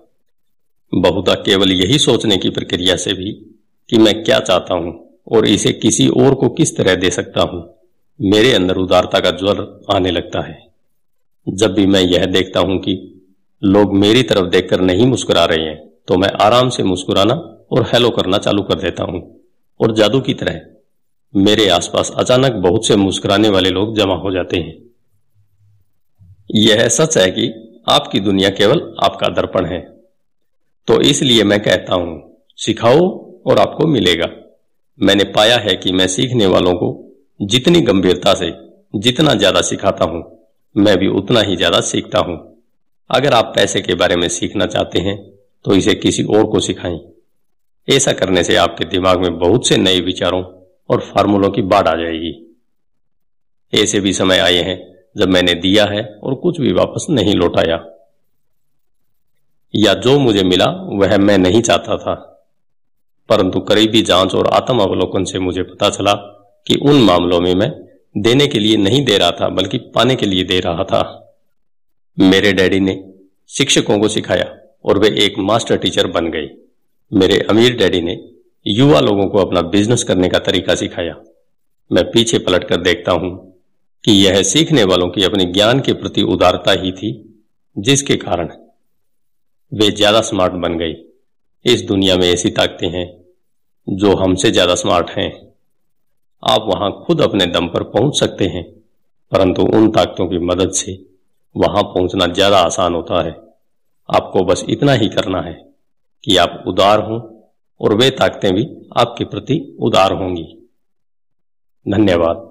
बहुधा केवल यही सोचने की प्रक्रिया से भी कि मैं क्या चाहता हूं और इसे किसी और को किस तरह दे सकता हूं, मेरे अंदर उदारता का ज्वर आने लगता है। जब भी मैं यह देखता हूं कि लोग मेरी तरफ देखकर नहीं मुस्कुरा रहे हैं तो मैं आराम से मुस्कुराना और हेलो करना चालू कर देता हूं और जादू की तरह मेरे आसपास अचानक बहुत से मुस्कुराने वाले लोग जमा हो जाते हैं। यह सच है कि आपकी दुनिया केवल आपका दर्पण है, तो इसलिए मैं कहता हूं, सिखाओ और आपको मिलेगा। मैंने पाया है कि मैं सीखने वालों को जितनी गंभीरता से जितना ज्यादा सिखाता हूं, मैं भी उतना ही ज्यादा सीखता हूं। अगर आप पैसे के बारे में सीखना चाहते हैं तो इसे किसी और को सिखाएं। ऐसा करने से आपके दिमाग में बहुत से नए विचारों और फार्मूलों की बाढ़ आ जाएगी। ऐसे भी समय आए हैं जब मैंने दिया है और कुछ भी वापस नहीं लौटाया, या जो मुझे मिला वह मैं नहीं चाहता था, परंतु करीबी जांच और आत्म अवलोकन से मुझे पता चला कि उन मामलों में मैं देने के लिए नहीं दे रहा था बल्कि पाने के लिए दे रहा था। मेरे डैडी ने शिक्षकों को सिखाया और वे एक मास्टर टीचर बन गए। मेरे अमीर डैडी ने युवा लोगों को अपना बिजनेस करने का तरीका सिखाया। मैं पीछे पलटकर देखता हूं कि यह सीखने वालों की अपने ज्ञान के प्रति उदारता ही थी जिसके कारण वे ज्यादा स्मार्ट बन गई। इस दुनिया में ऐसी ताकतें हैं जो हमसे ज्यादा स्मार्ट हैं। आप वहां खुद अपने दम पर पहुंच सकते हैं, परंतु उन ताकतों की मदद से वहां पहुंचना ज्यादा आसान होता है। आपको बस इतना ही करना है कि आप उदार हों और वे ताकतें भी आपके प्रति उदार होंगी। धन्यवाद।